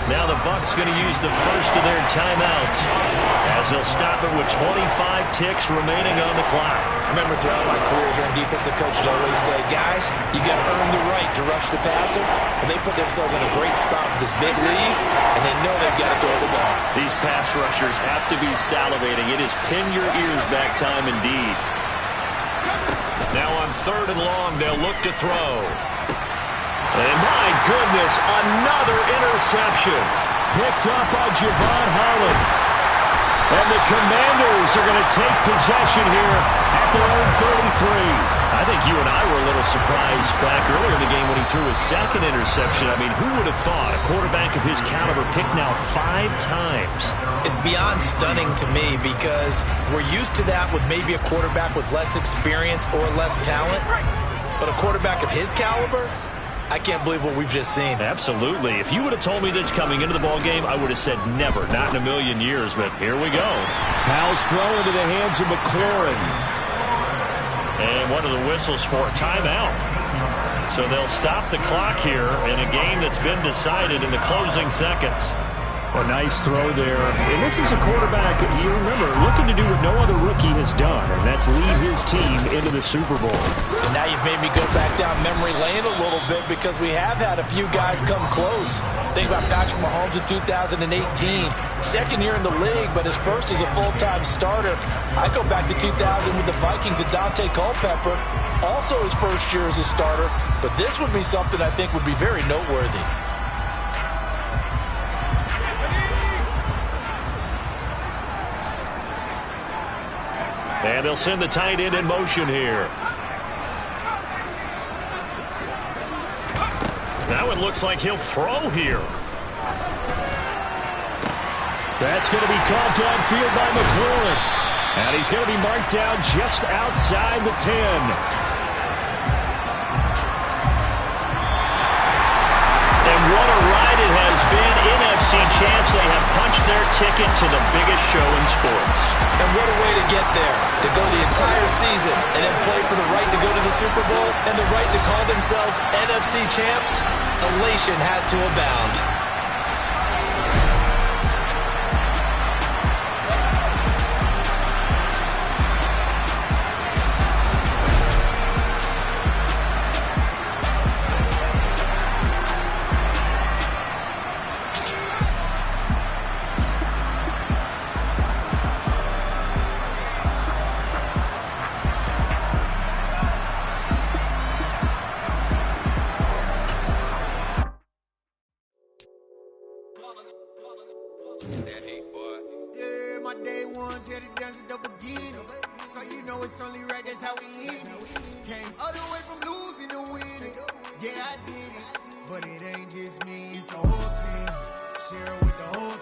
Now the Bucs going to use the first of their timeouts as they'll stop it with 25 ticks remaining on the clock. I remember throughout my career hearing defensive coaches always say, guys, you got to earn the right to rush the passer. And they put themselves in a great spot with this big lead, and they know they've got to throw the ball. These pass rushers have to be salivating. It is pin your ears back time indeed. Now on 3rd and long, they'll look to throw. And my goodness, another interception. Picked up by Javon Holland. And the Commanders are going to take possession here at their own 33. I think you and I were a little surprised back earlier in the game when he threw his second interception. I mean, who would have thought a quarterback of his caliber picked now 5 times? It's beyond stunning to me because we're used to that with maybe a quarterback with less experience or less talent. But a quarterback of his caliber, I can't believe what we've just seen. Absolutely. If you would have told me this coming into the ballgame, I would have said never, not in a million years. But here we go. Powell's throw into the hands of McLaurin. And one of the whistles for a timeout. So they'll stop the clock here in a game that's been decided in the closing seconds. A nice throw there. And this is a quarterback, you remember, looking to do what no other rookie has done, and that's lead his team into the Super Bowl. And now you've made me go back down memory lane a little bit because we have had a few guys come close. Think about Patrick Mahomes in 2018. Second year in the league, but his first as a full-time starter. I go back to 2000 with the Vikings and Dante Culpepper. Also his first year as a starter. But this would be something I think would be very noteworthy. And they'll send the tight end in motion here. Now it looks like he'll throw here. That's going to be caught downfield by McLaurin. And he's going to be marked down just outside the 10. And what a ride it has been. NFC champs, they have punched their ticket to the biggest show in sports. And what a way to get there. To go the entire season and then play for the right to go to the Super Bowl and the right to call themselves NFC champs. Elation has to abound. Yeah, I did it, but it ain't just me, it's the whole team. Share it with the whole